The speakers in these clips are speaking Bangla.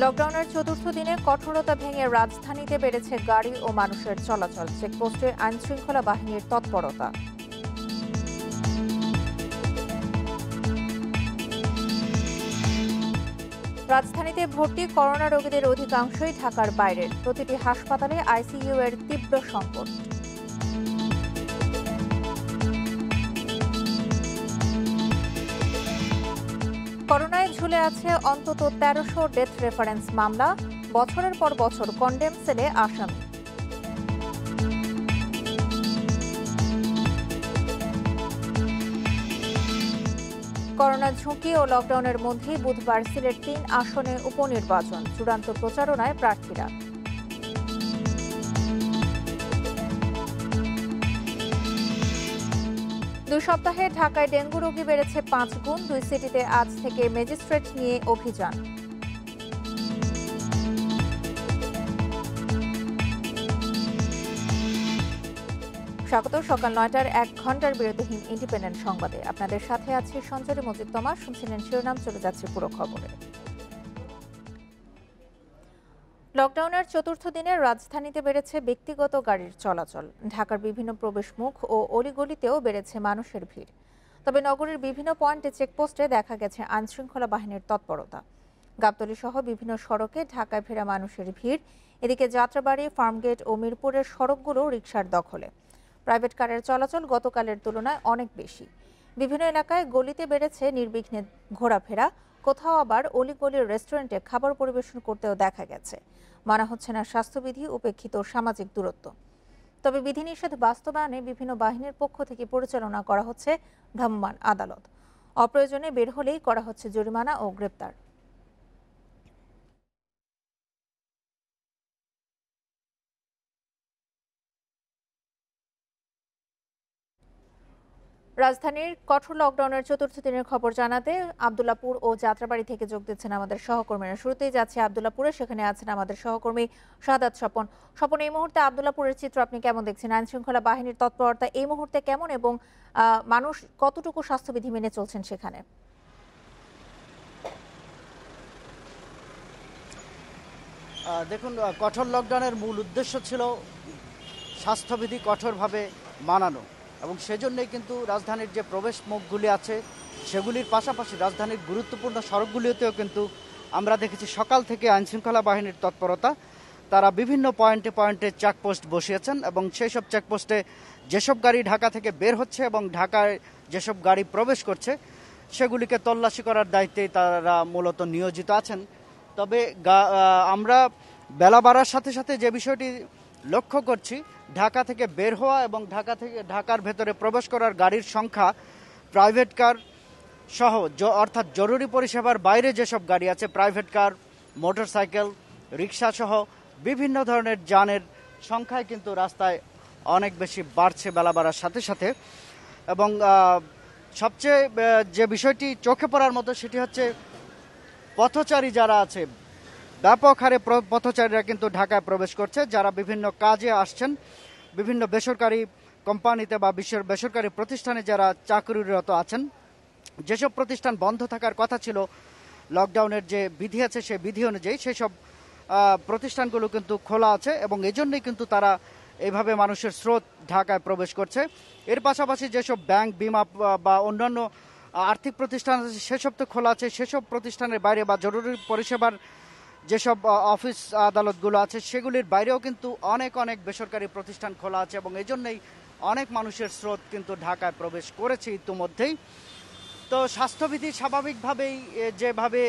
লকডাউনের চতুর্থ দিনে কঠোরতা ভেঙে রাজধানীতে বেড়েছে গাড়ি ও মানুষের চলাচল। চেকপোস্টে আইনশৃঙ্খলা বাহিনীর তৎপরতা। রাজধানীতে ভর্তি করোনা রোগীদের অধিকাংশই ঢাকার বাইরের। প্রতিটি হাসপাতালে আইসিইউ এর তীব্র সংকট। করোনায় ঝুলে আছে অন্তত ১৩০০ ডেথ রেফারেন্স মামলা। বছরের পর বছর কন্ডেম সেলে আসামি। করোনা ঝুঁকি ও লকডাউনের মধ্যেই বুধবার সিলেট ৩ আসনে উপনির্বাচন। চূড়ান্ত প্রচারণায় প্রার্থীরা। ২ সপ্তাহে ঢাকায় ডেঙ্গু রোগী বেড়েছে ৫ গুণ। ২ সিটিতে আজ থেকে ম্যাজিস্ট্রেট নিয়ে অভিযান। স্বাগত সকাল ৯টার ১ ঘন্টার বিরতিহীন ইন্ডিপেন্ডেন্ট সংবাদে। আপনাদের সাথে আছি সঞ্জরি মজিদ তমা। শুনছিলেন শিরোনাম, চলে যাচ্ছে পুরো খবরে। লকডাউনের চতুর্থ দিনে রাজধানীতে বেড়েছে ব্যক্তিগত গাড়ির চলাচল। ঢাকার বিভিন্ন প্রবেশমুখ ও অলিগলিতেও বেড়েছে মানুষের ভিড়। তবে নগরীর বিভিন্ন পয়েন্টে চেকপোস্টে দেখা গেছে আইনশৃঙ্খলা বাহিনীর তৎপরতা। গাবতলী সহ বিভিন্ন সড়কে ঢাকায় ফেরা মানুষের ভিড়। এদিকে যাত্রাবাড়ি, ফার্মগেট ও মিরপুরের সড়কগুলো রিকশার দখলে। প্রাইভেট কারের চলাচল গতকালের তুলনায় অনেক বেশি। বিভিন্ন এলাকায় গলিতে বেড়েছে নির্বিঘ্নে ঘোরাফেরা। কোথাও আবার অলিগলির রেস্টুরেন্টে খাবার পরিবেশন করতেও দেখা গেছে। মানা হচ্ছে না স্বাস্থ্যবিধি, উপেক্ষিত সামাজিক দূরত্ব। তবে বিধিনিষেধ বাস্তবায়নে বিভিন্ন বাহিনীর পক্ষ থেকে পরিচালনা করা হচ্ছে ভ্রাম্যমাণ আদালত। অপ্রয়োজনে বের হলেই করা হচ্ছে জরিমানা ও গ্রেপ্তার। রাজধানীর কঠোর লকডাউনের চতুর্থ দিনের খবর জানাতে আব্দুল্লাপুর ও যাত্রাবাড়ি থেকে যোগ দিচ্ছেন আমাদের সহকর্মীরা। শুরুতেই যাচ্ছে আব্দুল্লাপুরে, সেখানে আছেন আমাদের সহকর্মী শাহাদাত স্বপন। স্বপন, এই মুহূর্তে আব্দুল্লাপুরের চিত্র আপনি কেমন দেখছেন? আইন শৃঙ্খলা বাহিনীর তৎপরতা এই মুহূর্তে কেমন এবং মানুষ কতটুকু স্বাস্থ্যবিধি মেনে চলছেন সেখানে? দেখুন, কঠোর লকডাউনের মূল উদ্দেশ্য ছিল স্বাস্থ্যবিধি কঠোরভাবে মানানো, এবং সেজন্যই কিন্তু রাজধানীর যে প্রবেশ মুখগুলি আছে সেগুলির পাশাপাশি রাজধানীর গুরুত্বপূর্ণ সড়কগুলিতেও কিন্তু আমরা দেখেছি সকাল থেকে আইনশৃঙ্খলা বাহিনীর তৎপরতা। তারা বিভিন্ন পয়েন্টে পয়েন্টে চেকপোস্ট বসিয়েছেন, এবং সেই সব চেকপোস্টে যেসব গাড়ি ঢাকা থেকে বের হচ্ছে এবং ঢাকায় যেসব গাড়ি প্রবেশ করছে সেগুলিকে তল্লাশি করার দায়িত্বেই তারা মূলত নিয়োজিত আছেন। তবে আমরা বেলা বাড়ার সাথে সাথে যে বিষয়টি লক্ষ্য করছি, ঢাকা থেকে বের হওয়া এবং ঢাকার ভেতরে প্রবেশ করার গাড়ির সংখ্যা প্রাইভেট কার সহ অর্থাৎ জরুরি পরিষেবার বাইরে যেসব গাড়ি আছে, প্রাইভেট কার, মোটরসাইকেল, রিক্সা সহ বিভিন্ন ধরনের যানের সংখ্যায় কিন্তু রাস্তায় অনেক বেশি বাড়ছে বেলা বাড়ার সাথে সাথে। এবং সবচেয়ে যে বিষয়টি চোখে পড়ার মতো সেটি হচ্ছে পথচারী যারা আছে, ব্যাপক হারে পথচারীরা কিন্তু ঢাকায় প্রবেশ করছে, যারা বিভিন্ন কাজে আসছেন, বিভিন্ন বেসরকারি কোম্পানিতে বা বেসরকারি প্রতিষ্ঠানে যারা চাকরিরত আছেন। যেসব প্রতিষ্ঠান বন্ধ থাকার কথা ছিল লকডাউনের যে বিধি আছে সেই বিধি অনুযায়ী, সেসব প্রতিষ্ঠানগুলো কিন্তু খোলা আছে, এবং এজন্যই কিন্তু তারা এইভাবে মানুষের স্রোত ঢাকায় প্রবেশ করছে। এর পাশাপাশি যেসব ব্যাংক, বিমা বা অন্যান্য আর্থিক প্রতিষ্ঠান আছে সেসব তো খোলা আছে। সেসব প্রতিষ্ঠানের বাইরে বা জরুরি পরিষেবার যেসব অফিস আদালতগুলো আছে সেগুলির বাইরেও কিন্তু অনেক বেসরকারি প্রতিষ্ঠান খোলা আছে, এবং এজন্যই অনেক মানুষের স্রোত কিন্তু ঢাকায় প্রবেশ করেছে ইতিমধ্যেই। তো স্বাস্থ্যবিধি স্বাভাবিকভাবেই যেভাবে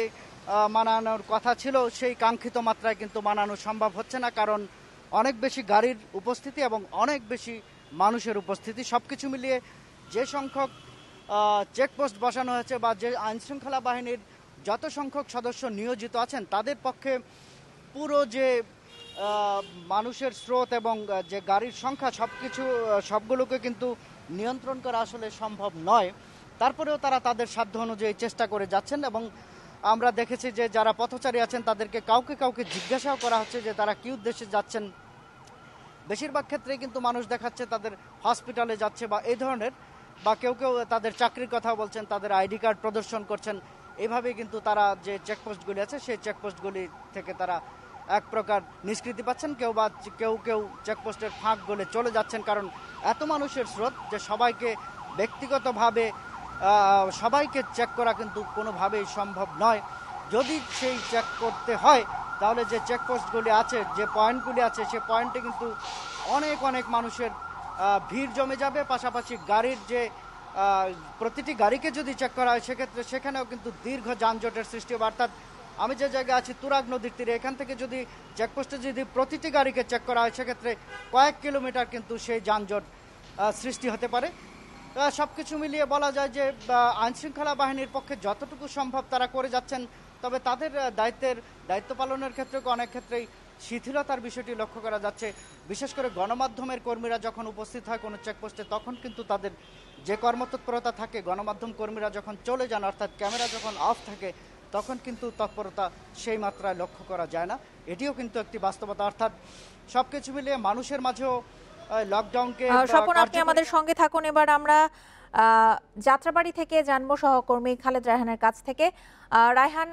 মানানোর কথা ছিল সেই কাঙ্ক্ষিত মাত্রায় কিন্তু মানানো সম্ভব হচ্ছে না, কারণ অনেক বেশি গাড়ির উপস্থিতি এবং অনেক বেশি মানুষের উপস্থিতি। সবকিছু মিলিয়ে যে সংখ্যক চেকপোস্ট বসানো হয়েছে বা যে আইনশৃঙ্খলা বাহিনীর যত সংখ্যক সদস্য নিয়োজিত আছেন তাদের পক্ষে পুরো যে মানুষের স্রোত এবং যে গাড়ির সংখ্যা সবগুলোকে কিন্তু নিয়ন্ত্রণ করা আসলে সম্ভব নয়। তারপরেও তারা তাদের সাধ্য অনুযায়ী চেষ্টা করে যাচ্ছেন, এবং আমরা দেখেছি যে যারা পথচারী আছেন তাদেরকে কাউকে জিজ্ঞাসাও করা হচ্ছে যে তারা কী উদ্দেশ্যে যাচ্ছেন। বেশিরভাগ ক্ষেত্রেই কিন্তু মানুষ দেখাচ্ছে তাদের হসপিটালে যাচ্ছে বা এই ধরনের, বা কেউ তাদের চাকরির কথা বলছেন, তাদের আইডি কার্ড প্রদর্শন করছেন। এভাবে কিন্তু তারা যে চেকপোস্টগুলি আছে সেই চেকপোস্টগুলি থেকে তারা এক প্রকার নিষ্কৃতি পাচ্ছেন, কেউ চেকপোস্টের ফাঁক গলে চলে যাচ্ছেন, কারণ এত মানুষের স্রোত যে সবাইকে ব্যক্তিগতভাবে সবাইকে চেক করা কিন্তু কোনোভাবেই সম্ভব নয়। যদি সেই চেক করতে হয় তাহলে যে চেকপোস্টগুলি আছে, যে পয়েন্টগুলি আছে, সে পয়েন্টে কিন্তু অনেক মানুষের ভিড় জমে যাবে। পাশাপাশি গাড়ির যে প্রতিটি গাড়িকে যদি চেক করা হয় সেক্ষেত্রে সেখানেও কিন্তু দীর্ঘ যানজটের সৃষ্টি হবে। অর্থাৎ আমি যে জায়গায় আছি তুরাগ নদীর তীরে, এখান থেকে যদি চেকপোস্টে যদি প্রতিটি গাড়িকে চেক করা হয় সেক্ষেত্রে কয়েক কিলোমিটার কিন্তু সেই যানজট সৃষ্টি হতে পারে। সব কিছু মিলিয়ে বলা যায় যে আইনশৃঙ্খলা বাহিনীর পক্ষে যতটুকু সম্ভব তারা করে যাচ্ছেন, তবে তাদের দায়িত্ব পালনের ক্ষেত্রে অনেক ক্ষেত্রেই শিথিলতার বিষয়টি লক্ষ্য করা যাচ্ছে। বিশেষ করে গণমাধ্যমের কর্মীরা যখন উপস্থিত হয় কোনো চেকপোস্টে, তখন কিন্তু তাদের যে কর্মতৎপরতা থাকে, গণমাধ্যম কর্মীরা যখন চলে যান অর্থাৎ ক্যামেরা যখন অফ থাকে, তখন কিন্তু তৎপরতা সেই মাত্রায় লক্ষ্য করা যায় না। এটিও কিন্তু একটি বাস্তবতা। অর্থাৎ সবকিছু মিলিয়ে মানুষের মাঝেও লকডাউনকে স্বপন, আপনি আমাদের সঙ্গে থাকুন। এবার আমরা যাত্রাবাড়ি থেকে জানবো সহকর্মী খালেদ রায়হানের কাছ থেকে। রায়হান,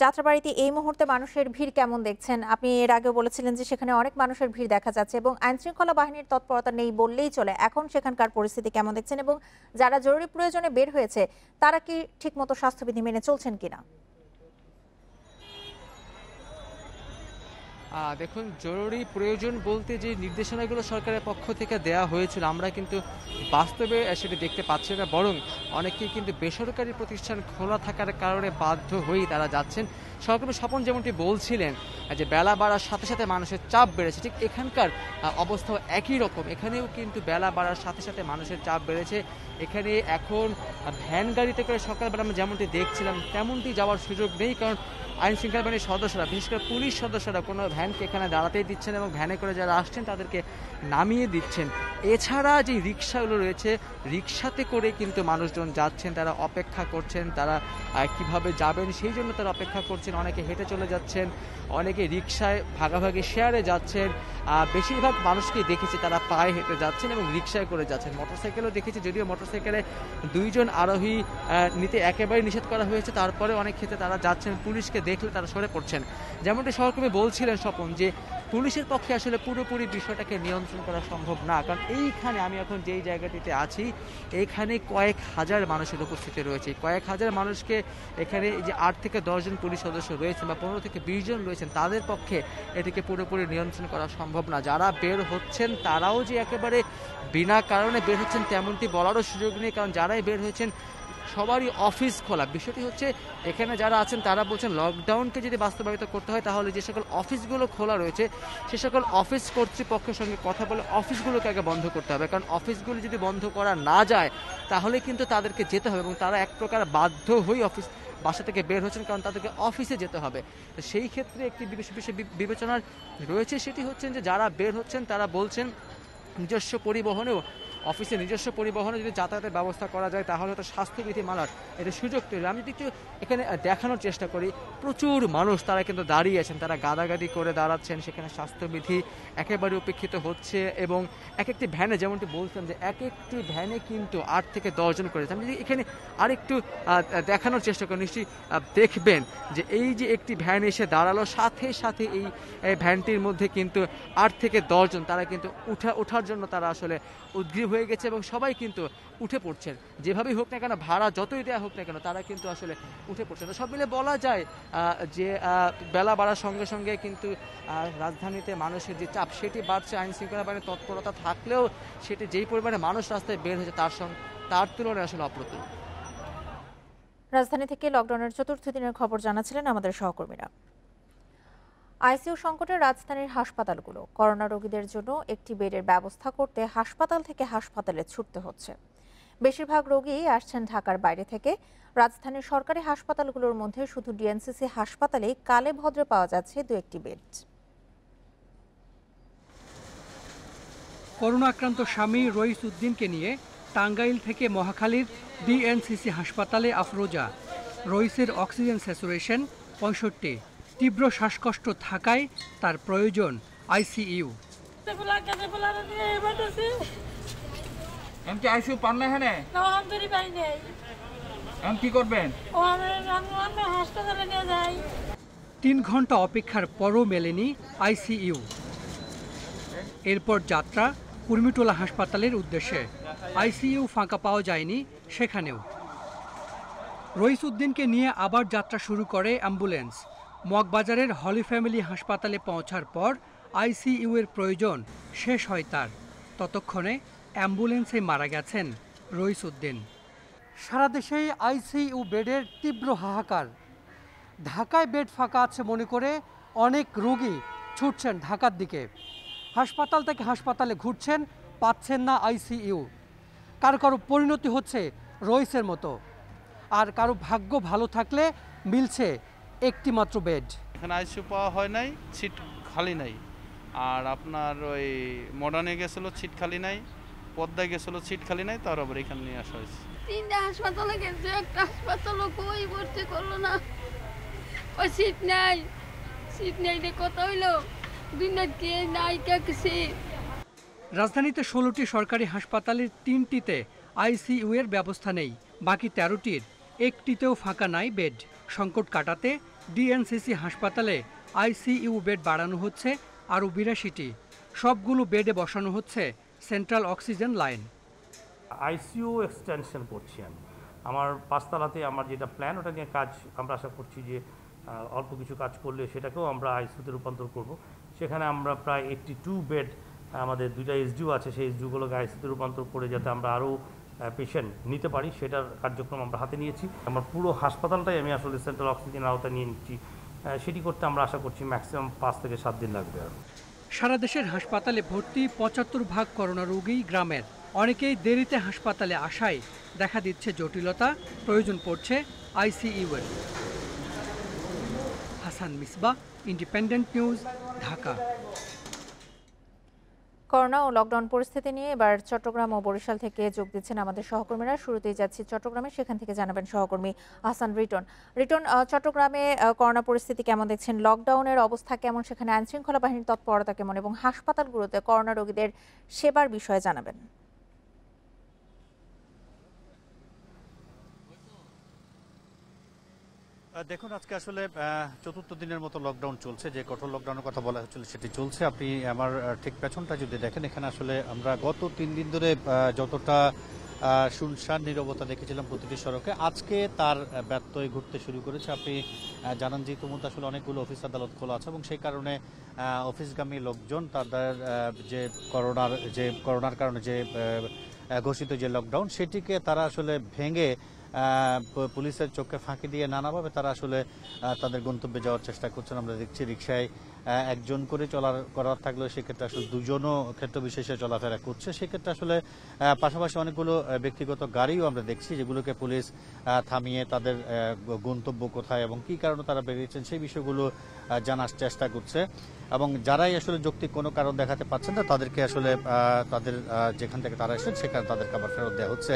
যাত্রাবাড়িতে এই মুহূর্তে মানুষের ভিড় কেমন দেখছেন? আপনি এর আগে বলেছিলেন যে সেখানে অনেক মানুষের ভিড় দেখা যাচ্ছে এবং আইনশৃঙ্খলা বাহিনীর তৎপরতা নেই বললেই চলে। এখন সেখানকার পরিস্থিতি কেমন দেখছেন এবং যারা জরুরি প্রয়োজনে বের হয়েছে তারা কি ঠিকমতো স্বাস্থ্যবিধি মেনে চলছেন কিনা? দেখুন, জরুরি প্রয়োজন বলতে যে নির্দেশনাগুলো সরকারের পক্ষ থেকে দেওয়া হয়েছিল, আমরা কিন্তু বাস্তবে সেটা দেখতে পাচ্ছি না। বরং অনেকেই কিন্তু বেসরকারি প্রতিষ্ঠান খোলা থাকার কারণে বাধ্য হয়েই তারা যাচ্ছেন। সহকর্মী স্বপন যেমনটি বলছিলেন যে বেলা বাড়ার সাথে সাথে মানুষের চাপ বেড়েছে, ঠিক এখানকার অবস্থাও একই রকম। এখানেও কিন্তু বেলা বাড়ার সাথে সাথে মানুষের চাপ বেড়েছে। এখানে এখন ভ্যান গাড়িতে করে সকালবেলা আমরা যেমনটি দেখছিলাম তেমনটি যাওয়ার সুযোগ নেই, কারণ আইন শৃঙ্খলা বাহিনীর সদস্যরা, বিশেষ করে পুলিশ সদস্যরা কোনো ভ্যানকে এখানে দাঁড়াতেই দিচ্ছেন এবং ভ্যানে করে যারা আসছেন তাদেরকে নামিয়ে দিচ্ছেন। এছাড়া যে রিক্সাগুলো রয়েছে, রিক্সাতে করে কিন্তু মানুষজন যাচ্ছেন, তারা অপেক্ষা করছেন, তারা কিভাবে যাবেন সেই জন্য তারা অপেক্ষা করছেন। অনেকে হেঁটে চলে যাচ্ছেন, অনেকে রিক্সায় ভাগাভাগি শেয়ারে যাচ্ছেন। বেশিরভাগ মানুষকেই দেখেছি তারা পায়ে হেঁটে যাচ্ছেন এবং রিক্সায় করে যাচ্ছেন। মোটরসাইকেলও দেখেছি, যদিও মোটরসাইকেলে 2 জন আরোহী নিতে একেবারে নিষেধ করা হয়েছে, তারপরে অনেক ক্ষেত্রে তারা যাচ্ছেন, পুলিশকে দেখলে তারা সরে পড়ছেন। যেমনটি সহকর্মী বলছিলেন স্বপন, যে পুলিশের পক্ষে আসলে পুরোপুরি বিষয়টাকে নিয়ন্ত্রণ করা সম্ভব না, কারণ এইখানে আমি এখন যেই জায়গাটিতে আছি এইখানে কয়েক হাজার মানুষের উপস্থিতি রয়েছে। কয়েক হাজার মানুষকে এখানে যে 8 থেকে 10 জন পুলিশ সদস্য রয়েছেন বা 15 থেকে 20 জন রয়েছেন, তাদের পক্ষে এটিকে পুরোপুরি নিয়ন্ত্রণ করা সম্ভব না। যারা বের হচ্ছেন তারাও যে একেবারে বিনা কারণে বের হচ্ছেন তেমনটি বলারও সুযোগ নেই, কারণ যারাই বের হয়েছেন সবারই অফিস খোলা। বিষয়টি হচ্ছে এখানে যারা আছেন তারা বলছেন লকডাউনকে যদি বাস্তবায়িত করতে হয় তাহলে যে সকল অফিসগুলো খোলা রয়েছে সে সকল অফিস কর্তৃপক্ষের সঙ্গে কথা বলে অফিসগুলোকে আগে বন্ধ করতে হবে, কারণ অফিসগুলো যদি বন্ধ করা না যায় তাহলে কিন্তু তাদেরকে যেতে হবে এবং তারা এক প্রকার বাধ্য হয়ে বাসা থেকে বের হচ্ছেন, কারণ তাদেরকে অফিসে যেতে হবে। তো সেই ক্ষেত্রে একটি বিশেষ বিবেচনার রয়েছে, সেটি হচ্ছেন যে যারা বের হচ্ছেন তারা বলছেন নিজস্ব পরিবহনেও, অফিসে নিজস্ব পরিবহনে যদি যাতায়াতের ব্যবস্থা করা যায় তাহলে তো স্বাস্থ্যবিধি মানার এটা সুযোগ তৈরি। আমি যদি একটু এখানে দেখানোর চেষ্টা করি, প্রচুর মানুষ তারা কিন্তু দাঁড়িয়ে আছেন, তারা গাদাগাদি করে দাঁড়াচ্ছেন, সেখানে স্বাস্থ্যবিধি একেবারে উপেক্ষিত হচ্ছে এবং এক একটি ভ্যানে, যেমনটি বলছিলাম যে এক একটি ভ্যানে কিন্তু 8 থেকে 10 জন করেছে। আমি যদি এখানে আরেকটু দেখানোর চেষ্টা করি, নিশ্চয়ই দেখবেন যে এই যে একটি ভ্যান এসে দাঁড়ালো, সাথে সাথে এই ভ্যানটির মধ্যে কিন্তু 8 থেকে 10 জন তারা কিন্তু ওঠার জন্য তারা আসলে উদ্গ্রীব হয়ে গেছে এবং সবাই কিন্তু উঠে পড়ছেন। যেভাবেই হোক না কেন, ভাড়া যতই দেওয়া হোক না কেন, তারা কিন্তু আসলে উঠে পড়ছেন। তো সব মিলে বলা যায় যে বেলা বাড়ার সঙ্গে সঙ্গে কিন্তু রাজধানীতে মানুষের যে চাপ সেটি বাড়ছে। আইন শৃঙ্খলা বাহিনীর তৎপরতা থাকলেও সেটি যেই পরিমাণে মানুষ রাস্তায় বের হয়েছে তার তুলনায় আসলে অপ্রতুল। রাজধানী থেকে লকডাউনের 4র্থ দিনের খবর জানাচ্ছিলেন আমাদের সহকর্মীরা। আইসিইউ সংকটে রাজধানীর হাসপাতালগুলো, করোনা রোগীদের জন্য একটি বেডের ব্যবস্থা করতে হাসপাতাল থেকে হাসপাতালে ছুটতে হচ্ছে। বেশিরভাগ রোগী আসছেন ঢাকার বাইরে থেকে। রাজধানীর সরকারি হাসপাতালগুলোর মধ্যে শুধু ডিএনসিসি হাসপাতালে কালে ভদ্রে পাওয়া যাচ্ছে 2-1টি বেড। করোনা আক্রান্ত স্বামী রইস উদ্দিনকে নিয়ে টাঙ্গাইল থেকে মহাখালীর ডিএনসিসি হাসপাতালে আফরোজা। রইসের অক্সিজেন স্যাচুরেশন 65, তীব্র শ্বাসকষ্ট থাকায় তার প্রয়োজন আইসিইউ। এখন কি করবেন? ও আমরা হাসপাতালে নিয়ে যাই। 3 ঘন্টা অপেক্ষার পরও মেলেনি আইসিইউ। এরপর যাত্রা কুর্মিটোলা হাসপাতালের উদ্দেশ্যে। আইসিইউ ফাঁকা পাওয়া যায়নি সেখানেও। রইস উদ্দিনকে নিয়ে আবার যাত্রা শুরু করে অ্যাম্বুলেন্স। মগবাজারের হলি ফ্যামিলি হাসপাতালে পৌঁছার পর আইসিইউ এর প্রয়োজন শেষ হয় তার। ততক্ষণে অ্যাম্বুলেন্সে মারা গেছেন রইস উদ্দিন। সারা দেশেই আইসিইউ বেডের তীব্র হাহাকার। ঢাকায় বেড ফাঁকা আছে মনে করে অনেক রোগী ছুটছেন ঢাকার দিকে। হাসপাতাল থেকে হাসপাতালে ঘুরছেন, পাচ্ছেন না আইসিইউ। কারো কারো পরিণতি হচ্ছে রইসের মতো, আর কারো ভাগ্য ভালো থাকলে মিলছে একটি মাত্র বেড। এখানে আইসিইউ পাওয়া হয় নাই, সিট খালি নাই। আর আপনার ওই মডার্নে গেছিলো, সিট খালি নাই। পদ্মায় গেছিলো, সিট খালি নাই। তার আবার এখানে নিয়ে আসা হয়েছে। 3টা হাসপাতালে গেছে, একটা হাসপাতালও কই ভর্তি করলো না। ওই সিট নাই রে, কত হইলো 2 না কে নাই কিছু। রাজধানীতে 16টি সরকারি হাসপাতালের 3টিতে আইসিইউ এর ব্যবস্থা নেই। বাকি 13টির একটিতেও ফাঁকা নাই বেড। সংকট কাটাতে ডিএনসিসি হাসপাতালে আইসিইউ বেড বাড়ানো হচ্ছে আরও 82টি। সবগুলো বেডে বসানো হচ্ছে central oxygen line. ICU extension করছি আমি। আমার 5 তলাতে আমার যেটা প্ল্যান, ওটা নিয়ে কাজ আমরা আশা করছি যে অল্প কিছু কাজ করলে সেটাকেও আমরা আইসিইউতে রূপান্তর করব। সেখানে আমরা প্রায় 82 বেড, আমাদের 2টা এসডিউ আছে, সেই এসডিউগুলোকে আইসিইউতে রূপান্তর করে যাতে আমরা আরও পেশেন্ট নিতে পারি সেটার কার্যক্রম আমরা হাতে নিয়েছি। আমার পুরো হাসপাতালটাই আমি আসলে সেন্ট্রাল অক্সিজেন আওতায় নিয়ে নিচ্ছি। সেটি করতে আমরা আশা করছি ম্যাক্সিমাম 5 থেকে 7 দিন লাগবে। আর সারা দেশের হাসপাতালে ভর্তি 75% করোনা রোগী গ্রামের। অনেকেই দেরিতে হাসপাতালে আসায় দেখা দিচ্ছে জটিলতা, প্রয়োজন পড়ছে আইসিইউ এর। Hasan Misbah, Independent News, Dhaka. Corona ও লকডাউন পরিস্থিতি নিয়ে এবার চট্টগ্রাম ও বরিশাল থেকে যোগ দিচ্ছেন আমাদের সহকর্মীরা। শুরুতেই যাচ্ছি চট্টগ্রামে, সেখান থেকে জানাবেন সহকর্মী আহসান রিটন। চট্টগ্রামে করোনা পরিস্থিতি কেমন দেখছেন? লকডাউনের অবস্থা কেমন সেখানে? আইনশৃঙ্খলা বাহিনীর তৎপরতা কেমন এবং হাসপাতালগুলোতে করোনা রোগীদের সেবার বিষয়ে জানাবেন। দেখুন, আজকে আসলে 4র্থ দিনের মতো লকডাউন চলছে। যে কঠোর লকডাউনের কথা বলা হচ্ছিল সেটি চলছে। আপনি আমার ঠিক পেছনটা যদি দেখেন, এখানে আসলে আমরা গত 3 দিন ধরে যতটা শুনশান নীরবতা দেখেছিলাম প্রতিটি সড়কে, আজকে তার ব্যত্যয় ঘুরতে শুরু করেছে। আপনি জানান যে ইতিমধ্যে আসলে অনেকগুলো অফিস আদালত খোলা আছে এবং সেই কারণে অফিসগামী লোকজন তাদের যে করোনার কারণে যে ঘোষিত যে লকডাউন, সেটিকে তারা আসলে ভেঙে পুলিশের চোখে ফাঁকি দিয়ে নানাভাবে তারা আসলে তাদের গন্তব্যে যাওয়ার চেষ্টা করছেন। আমরা দেখছি রিকশায় একজন করে করার থাকলেও সেক্ষেত্রে আসলে 2জনও ক্ষেত্র বিশেষে চলাফেরা করছে। সেক্ষেত্রে আসলে পাশাপাশি অনেকগুলো ব্যক্তিগত গাড়িও আমরা দেখছি, যেগুলোকে পুলিশ থামিয়ে তাদের গন্তব্য কোথায় এবং কী কারণে তারা বেরিয়েছেন সেই বিষয়গুলো জানার চেষ্টা করছে। এবং যারাই আসলে যৌক্তিক কোনো কারণ দেখাতে পারছেন না, তাদেরকে আসলে তাদের যেখান থেকে তারা এসেছেন সেখানে তাদেরকে আবার ফেরত দেওয়া হচ্ছে।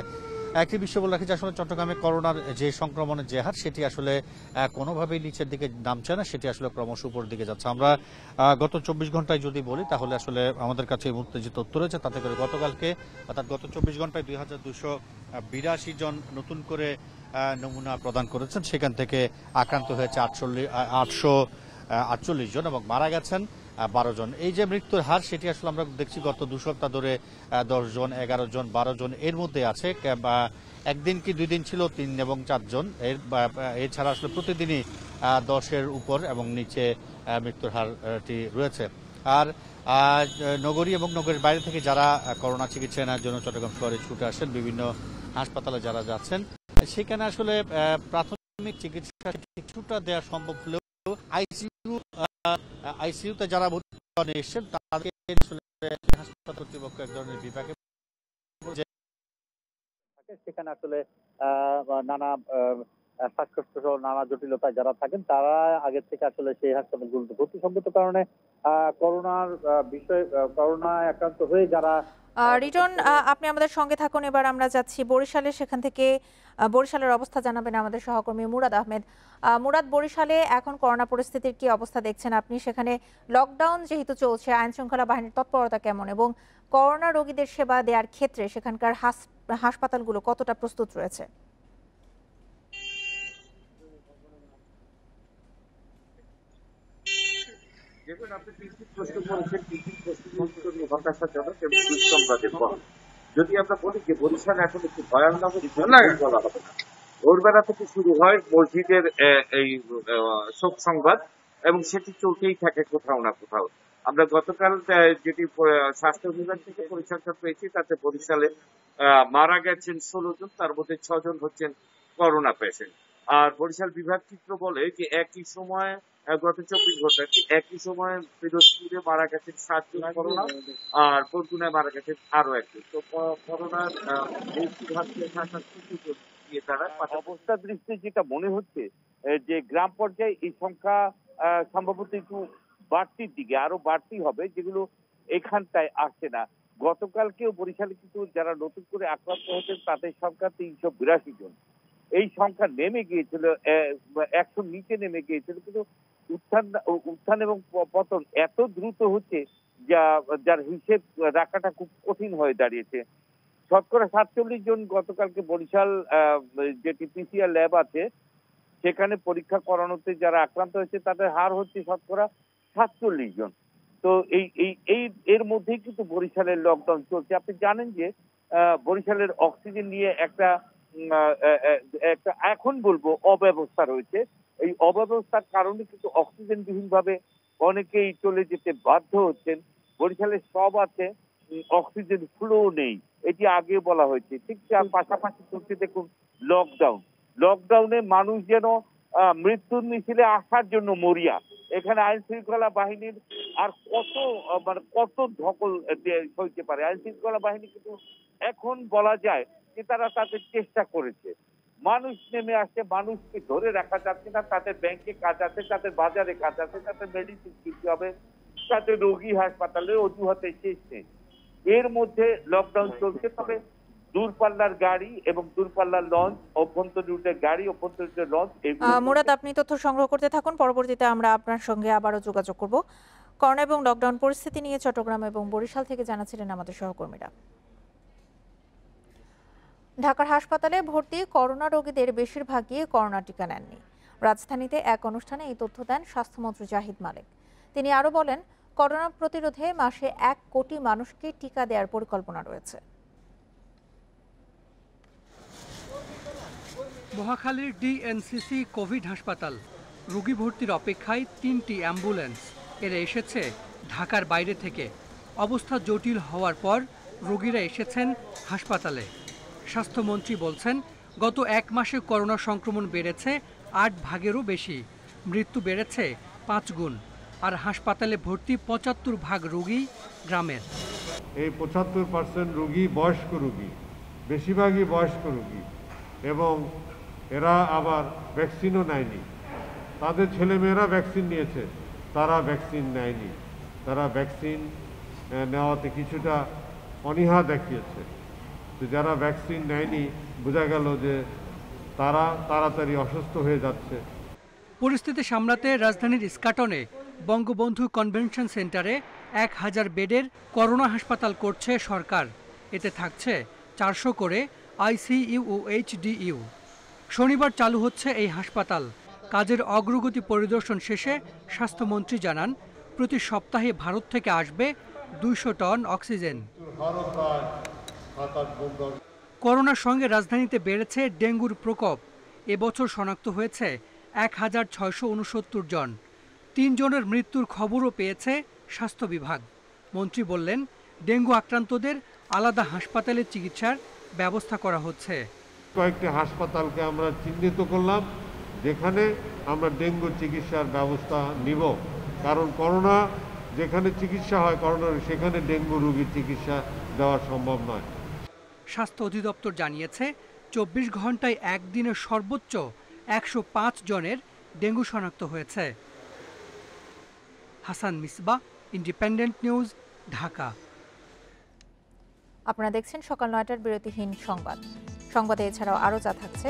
একটি বিষয় বলে রাখি যে আসলে চট্টগ্রামে করোনার যে সংক্রমণের যে হার, সেটি আসলে কোনোভাবেই নিচের দিকে নামছে না, সেটি আসলে ক্রমশ উপর দিকে যাচ্ছে। আমরা গত 24 ঘন্টায় যদি বলি, তাহলে আসলে আমাদের কাছে এই মুহূর্তে যে তথ্য রয়েছে তাতে করে গতকালকে অর্থাৎ গত 24 ঘন্টায় 2282 জন নতুন করে নমুনা প্রদান করেছেন। সেখান থেকে আক্রান্ত হয়েছে 848 জন এবং মারা গেছেন 12 জন। এই যে মৃত্যুর হার, সেটি আসলে আমরা দেখছি গত 2 সপ্তাহ ধরে 10 জন, 11 জন, 12 জন এর মধ্যে আছে। একদিন কি 2 দিন ছিল 3 এবং 4 জন। এছাড়া আসলে প্রতিদিনই 10-এর উপর এবং নিচে মৃত্যুর হারটি রয়েছে। আর নগরী এবং নগরীর বাইরে থেকে যারা করোনা চিকিৎসা নেওয়ার জন্য চট্টগ্রাম শহরে ছুটে আসেন, বিভিন্ন হাসপাতালে যারা যাচ্ছেন, সেখানে আসলে প্রাথমিক চিকিৎসা কিছুটা দেওয়া সম্ভব হলেও আইসিইউতে যারা ভর্তি এসেছেন তাদেরকে হাসপাতাল কর্তৃপক্ষ এক ধরনের বিভাগে সেখানে আসলে নানা শ্বাসকষ্ট সহ নানা জটিলতায় যারা থাকেন তারা আগে থেকে আসলে সেই হাসপাতালগুলোতে ভর্তি সম্মত কারণে করোনায় আক্রান্ত হয়ে যারা। রিটন, আপনি আমাদের সঙ্গে থাকুন। এবার আমরা যাচ্ছি বরিশালে, সেখান থেকে বরিশালের অবস্থা জানাবেন আমাদের সহকর্মী মুরাদ আহমেদ। মুরাদ, বরিশালে এখন করোনা পরিস্থিতির কি অবস্থা দেখছেন আপনি? সেখানে লকডাউন যেহেতু চলছে, আইন শৃঙ্খলা বাহিনীর তৎপরতা কেমন এবং করোনা রোগীদের সেবা দেওয়ার ক্ষেত্রে সেখানকার হাসপাতালগুলো কতটা প্রস্তুত রয়েছে? দেখুন, আপনি তিনটি প্রশ্ন করেছেন, তিনটি প্রশ্ন হতাশাজনক এবং দুঃসংবাদের বহন। যদি আমরা বলি যে বরিশাল এখন একটি ভয়ানক বলা হবে না। ভোরবেলা থেকে শুরু হয় মসজিদের এই শোক সংবাদ এবং সেটি চলতেই থাকে কোথাও না কোথাও। আমরা গতকাল যেটি স্বাস্থ্য বিভাগ থেকে পরিসংখ্যান পেয়েছি তাতে বরিশালে মারা গেছেন 16 জন, তার মধ্যে 6 জন হচ্ছেন করোনা পেশেন্ট। আর বরিশাল বিভাগ চিত্র বলে যে একই সময় গত 24 ঘন্টা একই সময় পিরোজপুরে মারা গেছেন 7 জন করোনা, আর বরগুনায় মারা গেছেন আরো একজন। তো করোনার অবস্থা দৃষ্টি যেটা মনে হচ্ছে যে গ্রাম পর্যায়ে এই সংখ্যা সম্ভবত একটু বাড়তির দিকে, আরো বাড়তি হবে, যেগুলো এখানটায় আসছে না। গতকালকেও বরিশালে কিন্তু যারা নতুন করে আক্রান্ত হয়েছেন তাদের সংখ্যা 382 জন। এই সংখ্যা নেমে গিয়েছিল 100 নিচে নেমে গিয়েছিল, কিন্তু উত্থান এবং পতন এত দ্রুত হচ্ছে যার হিসেব রাখাটা খুব কঠিন হয়ে দাঁড়িয়েছে। শতকরা 47 জন গতকালকে বরিশাল যেটি পিসিআর ল্যাব আছে সেখানে পরীক্ষা করানোতে যারা আক্রান্ত হয়েছে তাদের হার হচ্ছে শতকরা 47 জন। তো এর মধ্যেই কিন্তু বরিশালের লকডাউন চলছে। আপনি জানেন যে বরিশালের অক্সিজেন নিয়ে একটা এখন বলবো অব্যবস্থা রয়েছে। এই অব্যবস্থার কারণে কিন্তু অক্সিজেন বিহীন ভাবে অনেকেই চলে যেতে বাধ্য হচ্ছেন। বরিশালে সব আছে, অক্সিজেন ফ্লো নেই, এটি আগে বলা হয়েছে। ঠিক তার পাশাপাশি চলছে দেখুন লকডাউনে মানুষ যেন মৃত্যুর মিছিলে আসার জন্য মরিয়া। এখানে আইন শৃঙ্খলা বাহিনীর আর কত ধকল হইতে পারে। আইন শৃঙ্খলা বাহিনী কিন্তু এখন বলা যায় যে তারা তাদের চেষ্টা করেছে, মানুষ নেমে আসছে, মানুষকে ধরে রাখা যাচ্ছে না। তাদের ব্যাংকে কাজ আছে, তাদের বাজারে কাজ আছে, তাদের মেডিসিন কিনতে হবে, তাদের রোগী হাসপাতালে অজুহাতে শেষ নেই। এর মধ্যে লকডাউন চলছে। তবে দূরপাল্লার গাড়ি এবং দূরপাল্লার লঞ্চ, অভ্যন্তরীণ রুটের গাড়ি, অভ্যন্তরীণ লঞ্চ। মুরাদ, আপনি তথ্য সংগ্রহ করতে থাকুন, পরবর্তীতে আমরা আপনার সঙ্গে আবারও যোগাযোগ করব। করোনা এবং লকডাউন পরিস্থিতি নিয়ে চট্টগ্রাম এবং বরিশাল থেকে জানাচ্ছিলেন আমাদের সহকর্মীরা। ঢাকার হাসপাতালে ভর্তি করোনা রোগীদের বেশিরভাগই করোনা টিকা নেননি। রাজধানীতে এক অনুষ্ঠানে এই তথ্য দেন স্বাস্থ্যমন্ত্রী জাহিদ মালেক। তিনি আরও বলেন, করোনা প্রতিরোধে মাসে 1 কোটি মানুষকে টিকা দেওয়ার পরিকল্পনা রয়েছে। মহাখালীর ডিএনসিসি কোভিড হাসপাতাল, রোগী ভর্তির অপেক্ষায় 3টি অ্যাম্বুলেন্স। এরা এসেছে ঢাকার বাইরে থেকে। অবস্থা জটিল হওয়ার পর রোগীরা এসেছেন হাসপাতালে। স্বাস্থ্যমন্ত্রী বলছেন, গত 1 মাসে করোনা সংক্রমণ বেড়েছে 8 ভাগেরও বেশি, মৃত্যু বেড়েছে 5 গুণ। আর হাসপাতালে ভর্তি 75 ভাগ রোগী গ্রামের। এই 75% রোগী বয়স্ক রোগী, বেশিরভাগই বয়স্ক রোগী, এবং এরা আবার ভ্যাকসিনও নেয়নি। তাদের ছেলেমেয়েরা ভ্যাকসিন নিয়েছে, তারা ভ্যাকসিন নেয়নি। তারা ভ্যাকসিন নেওয়াতে কিছুটা অনীহা দেখিয়েছে। তো যারা ভ্যাকসিন নেয়নি বোঝা গেল যে তারা তাড়াতাড়ি অসুস্থ হয়ে যাচ্ছে। পরিস্থিতি সামলাতে রাজধানীর ইস্কাটনে বঙ্গবন্ধু কনভেনশন সেন্টারে 1000 বেডের করোনা হাসপাতাল করছে সরকার। এতে থাকছে 400 করে আইসিইউ ও এইচডিইউ। শনিবার চালু হচ্ছে এই হাসপাতাল। কাজের অগ্রগতি পরিদর্শন শেষে স্বাস্থ্যমন্ত্রী জানান, প্রতি সপ্তাহে ভারত থেকে আসবে 200 টন অক্সিজেন। করোনার সঙ্গে রাজধানীতে বেড়েছে ডেঙ্গুর প্রকোপ। এবছর শনাক্ত হয়েছে 1669 জন। 3 জনের মৃত্যুর খবরও পেয়েছে স্বাস্থ্য বিভাগ। মন্ত্রী বললেন, ডেঙ্গু আক্রান্তদের আলাদা হাসপাতালে চিকিৎসার ব্যবস্থা করা হচ্ছে। কয়েকটি হাসপাতালকে আমরা চিহ্নিত করলাম যেখানে আমরা ডেঙ্গু চিকিৎসার ব্যবস্থা নিব, কারণ করোনা যেখানে চিকিৎসা হয় করোনার, সেখানে ডেঙ্গু রোগীর চিকিৎসা দেওয়া সম্ভব নয়। স্বাস্থ্য অধিদপ্তর জানিয়েছে, 24 ঘন্টায় একদিনে সর্বোচ্চ 105 জনের ডেঙ্গু শনাক্ত হয়েছে। Hasan Misba, independent News, Dhaka. আপনারা দেখছেন সকাল 9টার বিরতিহীন সংবাদে এছাড়াও আরও যা থাকছে।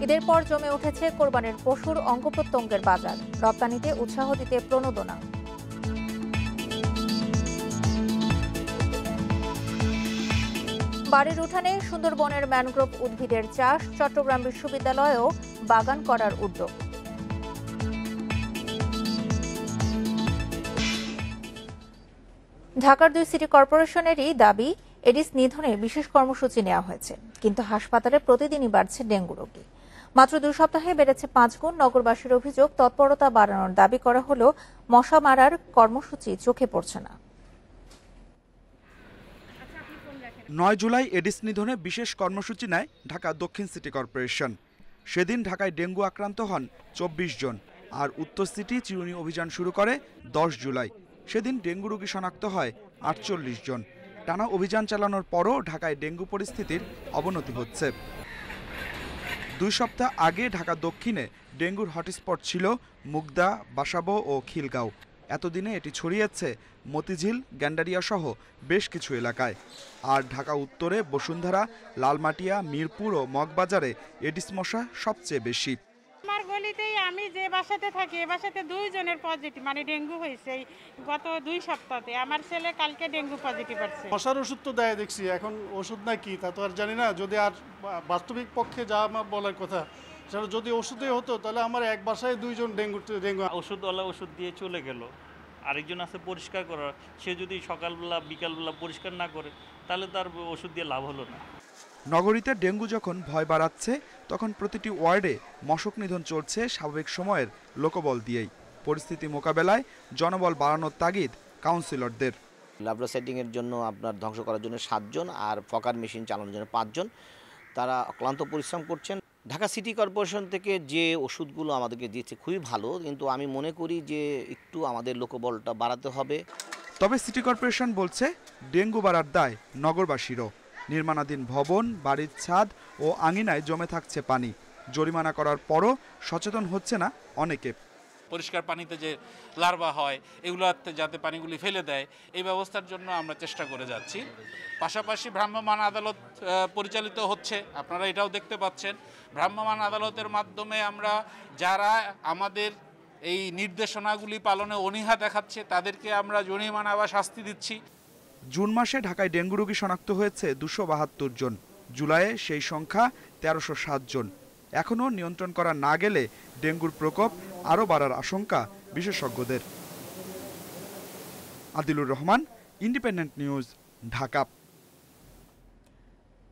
ঈদের পর জমে উঠেছে কোরবানির পশুর অঙ্গ প্রত্যঙ্গের বাজার। রপ্তানিতে উৎসাহ দিতে প্রণোদনা। বাড়ির উঠানে সুন্দরবনের ম্যানগ্রোভ উদ্ভিদের চাষ। চট্টগ্রাম বিশ্ববিদ্যালয়েও বাগান করার উদ্যোগ। ঢাকার 2 সিটি কর্পোরেশনেরই দাবি এডিস নিধনে বিশেষ কর্মসূচি নেওয়া হয়েছে, কিন্তু হাসপাতালে প্রতিদিনই বাড়ছে ডেঙ্গু রোগী। মাত্র 2 সপ্তাহে বেড়েছে 5 গুণ। নগরবাসীর অভিযোগ, তৎপরতা বাড়ানোর দাবি করা হলেও মশা মারার কর্মসূচি চোখে পড়ছে না। 9 জুলাই এডিস নিধনে বিশেষ কর্মসূচি নেয় ঢাকা দক্ষিণ সিটি কর্পোরেশন। সেদিন ঢাকায় ডেঙ্গু আক্রান্ত হন 24 জন, আর উত্তর সিটি চিরুনি অভিযান শুরু করে 10 জুলাই। সেদিন ডেঙ্গু রোগী শনাক্ত হয় 48 জন। টানা অভিযান চালানোর পরও ঢাকায় ডেঙ্গু পরিস্থিতির অবনতি হচ্ছে। 2 সপ্তাহ আগে ঢাকা দক্ষিণে ডেঙ্গুর হটস্পট ছিল মুগদা, বাসাবো ও খিলগাঁও। এতদিনে এটি ছড়িয়েছে মতিঝিল, গ্যান্ডারিয়া সহ বেশ কিছু এলাকায়। আর ঢাকা উত্তরে বসুন্ধরা, লালমাটিয়া, মিরপুর ও মগবাজারে এডিস মশা সবচেয়ে বেশি। আমার গলিতেই আমি যে বাসাতে থাকি, এ বাসাতে 2 জনের পজিটিভ মানে ডেঙ্গু হয়েছে গত 2 সপ্তাহে। আমার ছেলে কালকে ডেঙ্গু পজিটিভ আসছে। মশার ওষুধ তো দেয় দেখছি, এখন ওষুধ না কি তা তো আর জানি না। যদি আর বাস্তবিক পক্ষে যা আমার বলার কথা সেটা যদি ওষুধে হতো, তাহলে আমার এক বাসায় 2 জন ডেঙ্গু ওষুধওয়ালা ওষুধ দিয়ে চলে গেল, আরেকজন আছে পরিষ্কার করার, সে যদি সকালবেলা বিকালবেলা পরিষ্কার না করে তাহলে তার ওষুধ দিয়ে লাভ হলো না। নগরীতে ডেঙ্গু যখন ভয় বাড়াচ্ছে, তখন প্রতিটি ওয়ার্ডে মশক নিধন চলছে স্বাভাবিক সময়ের লোকবল দিয়েই। পরিস্থিতি মোকাবেলায় জনবল বাড়ানোর তাগিদ কাউন্সিলরদের। ল্যাব্রোসাইডিংয়ের জন্য আপনার ধ্বংস করার জন্য 7 জন আর ফকার মেশিন চালানোর জন্য 5 জন। তারা অক্লান্ত পরিশ্রম করছেন। ঢাকা সিটি কর্পোরেশন থেকে যে ওষুধগুলো আমাদেরকে দিচ্ছে খুবই ভালো, কিন্তু আমি মনে করি যে একটু আমাদের লোকবলটা বাড়াতে হবে। তবে সিটি কর্পোরেশন বলছে ডেঙ্গু বাড়ার দায় নগরবাসীরও। নির্মাণাধীন ভবন, বাড়ির ছাদ ও আঙিনায় জমে থাকছে পানি। জরিমানা করার পরও সচেতন হচ্ছে না অনেকে। পরিষ্কার পানিতে যে লার্ভা হয়, এগুলোতে যাতে পানিগুলি ফেলে দেয়, এই ব্যবস্থার জন্য আমরা চেষ্টা করে যাচ্ছি। পাশাপাশি ভ্রাম্যমাণ আদালত পরিচালিত হচ্ছে, আপনারা এটাও দেখতে পাচ্ছেন। ভ্রাম্যমাণ আদালতের মাধ্যমে আমরা যারা আমাদের এই নির্দেশনাগুলি পালনে অনীহা দেখাচ্ছে তাদেরকে আমরা জরিমানা বা শাস্তি দিচ্ছি। জুন মাসে ঢাকায় ডেঙ্গু রোগী শনাক্ত হয়েছে 272 জন। জুলাইয়ে সেই সংখ্যা 1307 জন। এখনও নিয়ন্ত্রণ করা না গেলে ডেঙ্গুর প্রকোপ আরও বাড়ার আশঙ্কা বিশেষজ্ঞদের। Adilur Rahman, Independent News, Dhaka.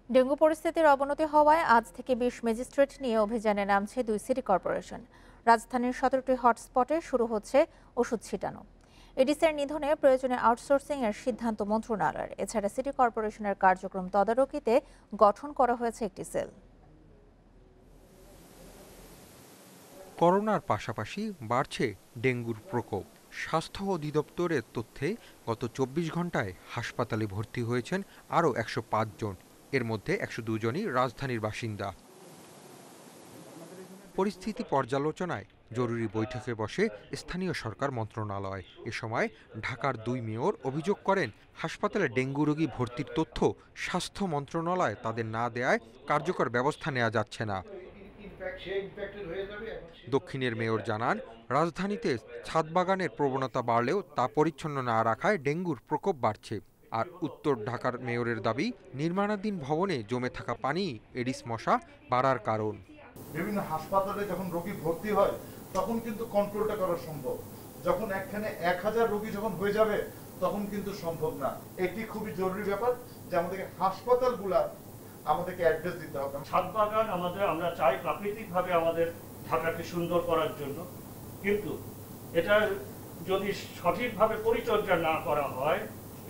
Dengue পরিস্থিতির অবনতি হওয়ায় আজ থেকে 20 ম্যাজিস্ট্রেট নিয়ে অভিযানে নামছে 2 সিটি কর্পোরেশন। রাজধানীর 17টি হটস্পটে শুরু হচ্ছে ওষুধ ছিটানো। এডিসের নিধনে প্রয়োজনে আউটসোর্সিং এর সিদ্ধান্ত মন্ত্রণালয়ের। এছাড়া সিটি কর্পোরেশনের কার্যক্রম তদারকিতে গঠন করা হয়েছে একটি সেল। করোনার পাশাপাশি বাড়ছে ডেঙ্গুর প্রকোপ। স্বাস্থ্য অধিদপ্তরের তথ্যে গত 24 ঘন্টায় হাসপাতালে ভর্তি হয়েছেন আরও 105 জন। এর মধ্যে 102 জনই রাজধানীর বাসিন্দা। পরিস্থিতি পর্যালোচনায় জরুরি বৈঠকে বসে স্থানীয় সরকার মন্ত্রণালয়। এ সময় ঢাকার 2 মেয়র অভিযোগ করেন, হাসপাতালে ডেঙ্গু রোগী ভর্তির তথ্য স্বাস্থ্য মন্ত্রণালয় তাদের না দেয়ায় কার্যকর ব্যবস্থা নেওয়া যাচ্ছে না। দক্ষিণের মেয়র জানান, রাজধানীতে ছাদ বাগানের প্রবণতা বাড়লেও তা পরিচ্ছন্ন না রাখায় ডেঙ্গুর প্রকোপ বাড়ছে। আর উত্তর ঢাকার মেয়রের দাবি, নির্মাণাধীন ভবনে জমে থাকা পানি এডিস মশা বাড়ার কারণ। বিভিন্ন হাসপাতালে যখন রোগী ভর্তি হয় তখন কিন্তু কন্ট্রোলটা করা সম্ভব, যখন একখানে 1000 রোগী যখন হয়ে যাবে তখন কিন্তু সম্ভব না। এটি খুবই জরুরি ব্যাপার যে আমাদেরকে হাসপাতালগুলা আমাদেরকে অ্যাড্রেস দিতে হবে। ছাদ বাগান আমরা চাই প্রাকৃতিকভাবে আমাদের ঢাকাকে সুন্দর করার জন্য, কিন্তু এটা যদি সঠিকভাবে পরিচর্যা না করা হয়,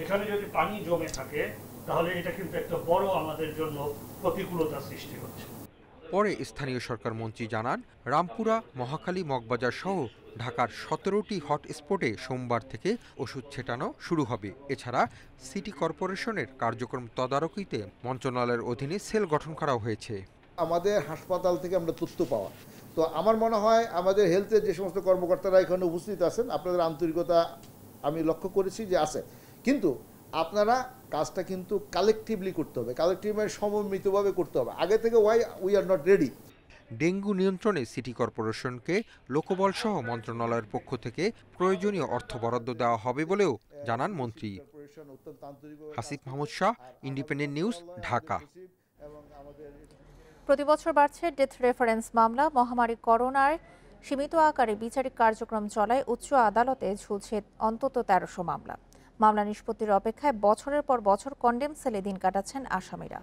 এখানে যদি পানি জমে থাকে, তাহলে এটা কিন্তু একটা বড় আমাদের জন্য প্রতিকূলতা সৃষ্টি হচ্ছে। পরে স্থানীয় সরকার মন্ত্রী জানান, রামপুরা, মহাখালী, মগবাজার সহ ঢাকার 17টি হটস্পটে সোমবার থেকে ওষুধ ছেটানো শুরু হবে। এছাড়া সিটি কর্পোরেশনের কার্যক্রম তদারকিতে মন্ত্রণালয়ের অধীনে সেল গঠন করা হয়েছে। আমাদের হাসপাতাল থেকে আমরা তথ্য পাওয়া, তো আমার মনে হয় আমাদের হেলথের যে সমস্ত কর্মকর্তারা এখানে উপস্থিত আছেন, আপনাদের আন্তরিকতা আমি লক্ষ্য করেছি যে আছে, কিন্তু আপনারা কাজটা কিন্তু কালেকটিভলি করতে হবে, কালেকটিভলি সমন্বিতভাবে করতে হবে। আগে থেকে we are not ready. Dengue নিয়ন্ত্রণে সিটি কর্পোরেশনকে লোকবল সহ মন্ত্রণালয়ের পক্ষ থেকে প্রয়োজনীয় অর্থ বরাদ্দ দেওয়া হবে বলেও জানান মন্ত্রী। Hasif Mahmud Shah, independent News, Dhaka. প্রতিবছর বাড়ছে ডেথ রেফারেন্স মামলা। মহামারী করোনায় সীমিত আকারে বিচারিক কার্যক্রম চলায় উচ্চ আদালতে ঝুলছে অন্তত 1300 মামলা। মামলা নিষ্পত্তির অপেক্ষায় বছরের পর বছর কন্ডেম সেলে দিন কাটাচ্ছেন আসামিরা।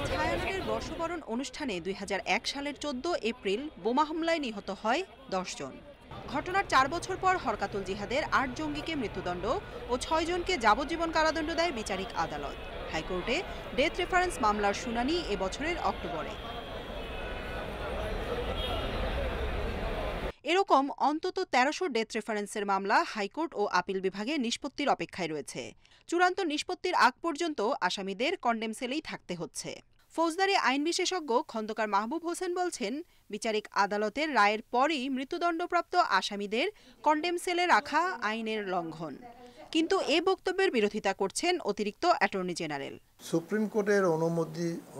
ছায়ানটের বর্ষবরণ অনুষ্ঠানে 2001 সালের 14 এপ্রিল বোমা হামলায় নিহত হয় 10 জন। ঘটনার 4 বছর পর হরকাতুল জিহাদের 8 জঙ্গিকে মৃত্যুদণ্ড ও 6 জনকে যাবজ্জীবন কারাদণ্ড দেয় বিচারিক আদালত। হাইকোর্টে ডেথ রেফারেন্স মামলার শুনানি এ বছরের অক্টোবরে। এরকম অন্তত 1300 ডেথ রেফারেন্সের মামলা হাইকোর্ট ও আপিল বিভাগে নিষ্পত্তির অপেক্ষায় রয়েছে। চূড়ান্ত নিষ্পত্তির আগ পর্যন্ত আসামিদের কন্ডেম সেলেই থাকতে হচ্ছে। ফৌজদারি আইন বিশেষজ্ঞ খন্দকার মাহবুব হোসেন বলছেন, বিচারিক আদালতের রায়ের পরই মৃত্যুদণ্ডপ্রাপ্ত আসামিদের কন্ডেম সেলে রাখা আইনের লঙ্ঘন। কিন্তু এ বক্তব্যের বিরোধিতা করছেন অতিরিক্ত অ্যাটর্নি জেনারেল। সুপ্রিম কোর্টের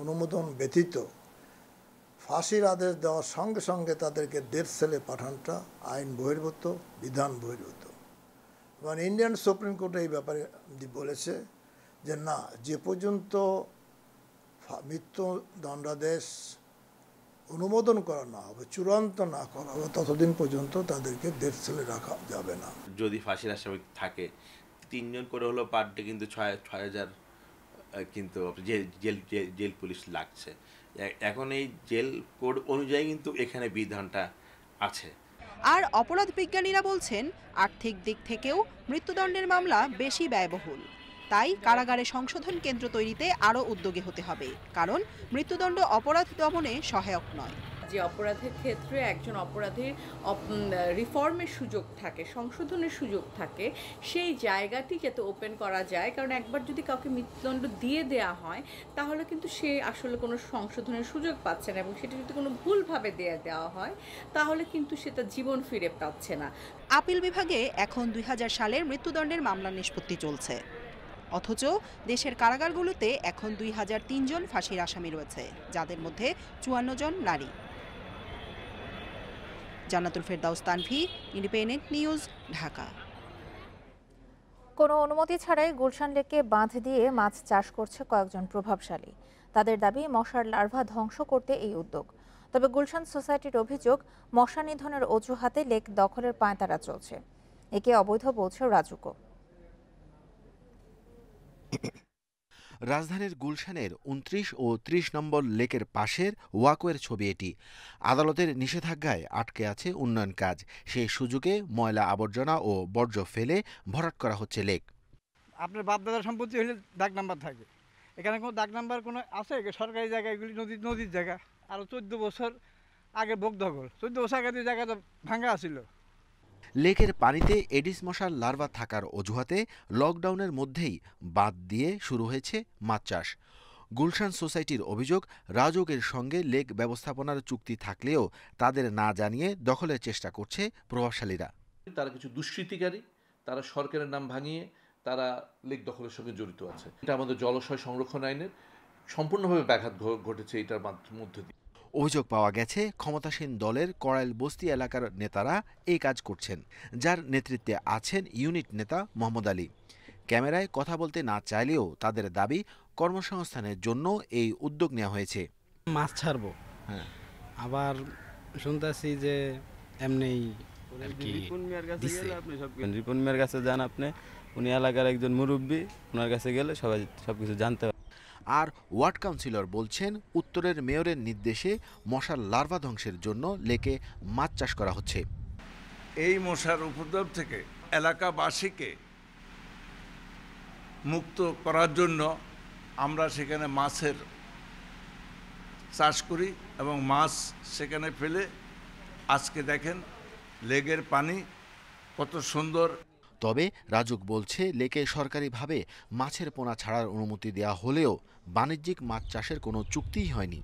অনুমোদন ব্যতীত ফাঁসির আদেশ দেওয়ার সঙ্গে সঙ্গে তাদেরকে ডেথ সেলে পাঠানোটা আইন বহির্ভূত, বিধান বহির্ভূত। এবং ইন্ডিয়ান সুপ্রিম কোর্ট এই ব্যাপারে বলেছে যে না, যে পর্যন্ত মৃত্যুদণ্ডাদেশ অনুমোদন করা না হবে, চূড়ান্ত না করা হবে, ততদিন পর্যন্ত তাদেরকে ডেথ সেলে রাখা যাবে না। যদি ফাঁসির আসামি থাকে 3 জন করে হলো পার ডে, কিন্তু 6000 কিন্তু জেল পুলিশ লাগছে। এখন এই জেল কোড অনুযায়ী কিন্তু এখানে বিধানটা আছে। আর অপরাধ বিজ্ঞানীরা বলছেন, আর্থিক দিক থেকেও মৃত্যুদণ্ডের মামলা বেশি ব্যয়বহুল। তাই কারাগারে সংশোধন কেন্দ্র তৈরিতে আরও উদ্যোগী হতে হবে, কারণ মৃত্যুদণ্ড অপরাধ দমনে সহায়ক নয়। যে অপরাধের ক্ষেত্রে একজন অপরাধীর রিফর্মের সুযোগ থাকে, সংশোধনের সুযোগ থাকে, সেই জায়গাটি যাতে ওপেন করা যায়। কারণ একবার যদি কাউকে মৃত্যুদণ্ড দিয়ে দেওয়া হয় তাহলে কিন্তু সে আসলে কোনো সংশোধনের সুযোগ পাচ্ছে না, এবং সেটা যদি কোনো ভুলভাবে দেওয়া হয় তাহলে কিন্তু সেটা জীবন ফিরে পাচ্ছে না। আপিল বিভাগে এখন 2000 সালের মৃত্যুদণ্ডের মামলা নিষ্পত্তি চলছে, অথচ দেশের কারাগারগুলোতে এখন 2003 জন ফাঁসির আসামি রয়েছে, যাদের মধ্যে 54 জন নারী। জান্নাতুল ফেরদাউস তানভি, ইন্ডিপেন্ডেন্ট নিউজ, ঢাকা। কোনো অনুমতি ছাড়াই গুলশান লেকে বাঁধ দিয়ে মাছ চাষ করছে কয়েকজন প্রভাবশালী। তাদের দাবি, মশার লার্ভা ধ্বংস করতে এই উদ্যোগ। তবে গুলশান সোসাইটির অভিযোগ, মশা নিধনের অজুহাতে লেক দখলের পাঁয়তারা চলছে। একে অবৈধ বলছে রাজুকো। রাজধানীর গুলশানের 29 ও 30 নম্বর লেকের পাশের ওয়াকওয়ের ছবি এটি। আদালতের নিষেধাজ্ঞায় আটকে আছে উন্নয়ন কাজ। সেই সুযোগে ময়লা আবর্জনা ও বর্জ্য ফেলে ভরাট করা হচ্ছে লেক। আপনার বাপদাদার সম্পত্তি হলে দাগ নাম্বার থাকে, এখানে কোনো দাগ নাম্বার কোনো আছে? সরকারি জায়গা, এগুলি নদীর জায়গা। আরও 14 বছর আগে ভোগ দখল, 14 বছর আগে জায়গা তো ভাঙা আছিল। লেকের পানিতে এডিস মশার লার্ভা থাকার অজুহাতে লকডাউনের মধ্যেই বাঁধ দিয়ে শুরু হয়েছে মাছ চাষ। গুলশান সোসাইটির অভিযোগ, রাজুকের সঙ্গে লেক ব্যবস্থাপনার চুক্তি থাকলেও তাদের না জানিয়ে দখলের চেষ্টা করছে প্রভাবশালীরা। তারা কিছু দুষ্কৃতিকারী, তারা সরকারের নাম ভাঙিয়ে তারা লেক দখলের সঙ্গে জড়িত আছে। এটা আমাদের জলাশয় সংরক্ষণ আইনের সম্পূর্ণভাবে ব্যাঘাত ঘটেছে এটার মধ্যে দিয়ে। অভিযোগ পাওয়া গেছে, ক্ষমতাসীন দলের কড়াইল বস্তি এলাকার নেতারা এই কাজ করছেন, যার নেতৃত্বে আছেন ইউনিট নেতা মোহাম্মদ আলী। ক্যামেরায় কথা বলতে না চাইলেও তাদের দাবি, কর্মসংস্থানের জন্য এই উদ্যোগ নেওয়া হয়েছে। মাছ ছাড়বো, হ্যাঁ, আবার শুনতেছি যে এমনি রিপন মিয়ার কাছে যান আপনি, উনি এলাকার একজন মুরব্বী, ওনার কাছে গেলে সবাই সবকিছু জানতে পারে। আর ওয়ার্ড কাউন্সিলর বলছেন, উত্তরের মেয়রের নির্দেশে মশার লার্ভা ধ্বংসের জন্য লেকে মাছ চাষ করা হচ্ছে। এই মশার উপদ্রব থেকে এলাকাবাসীকে মুক্ত করার জন্য আমরা সেখানে মাছের চাষ করি এবং মাছ সেখানে ফেলে আজকে দেখেন লেকের পানি কত সুন্দর। তবে রাজুক বলছে, লেকে সরকারিভাবে মাছের পোনা ছাড়ার অনুমতি দেওয়া হলেও বাণিজ্যিক মাছ চাষের কোনো চুক্তিই হয়নি।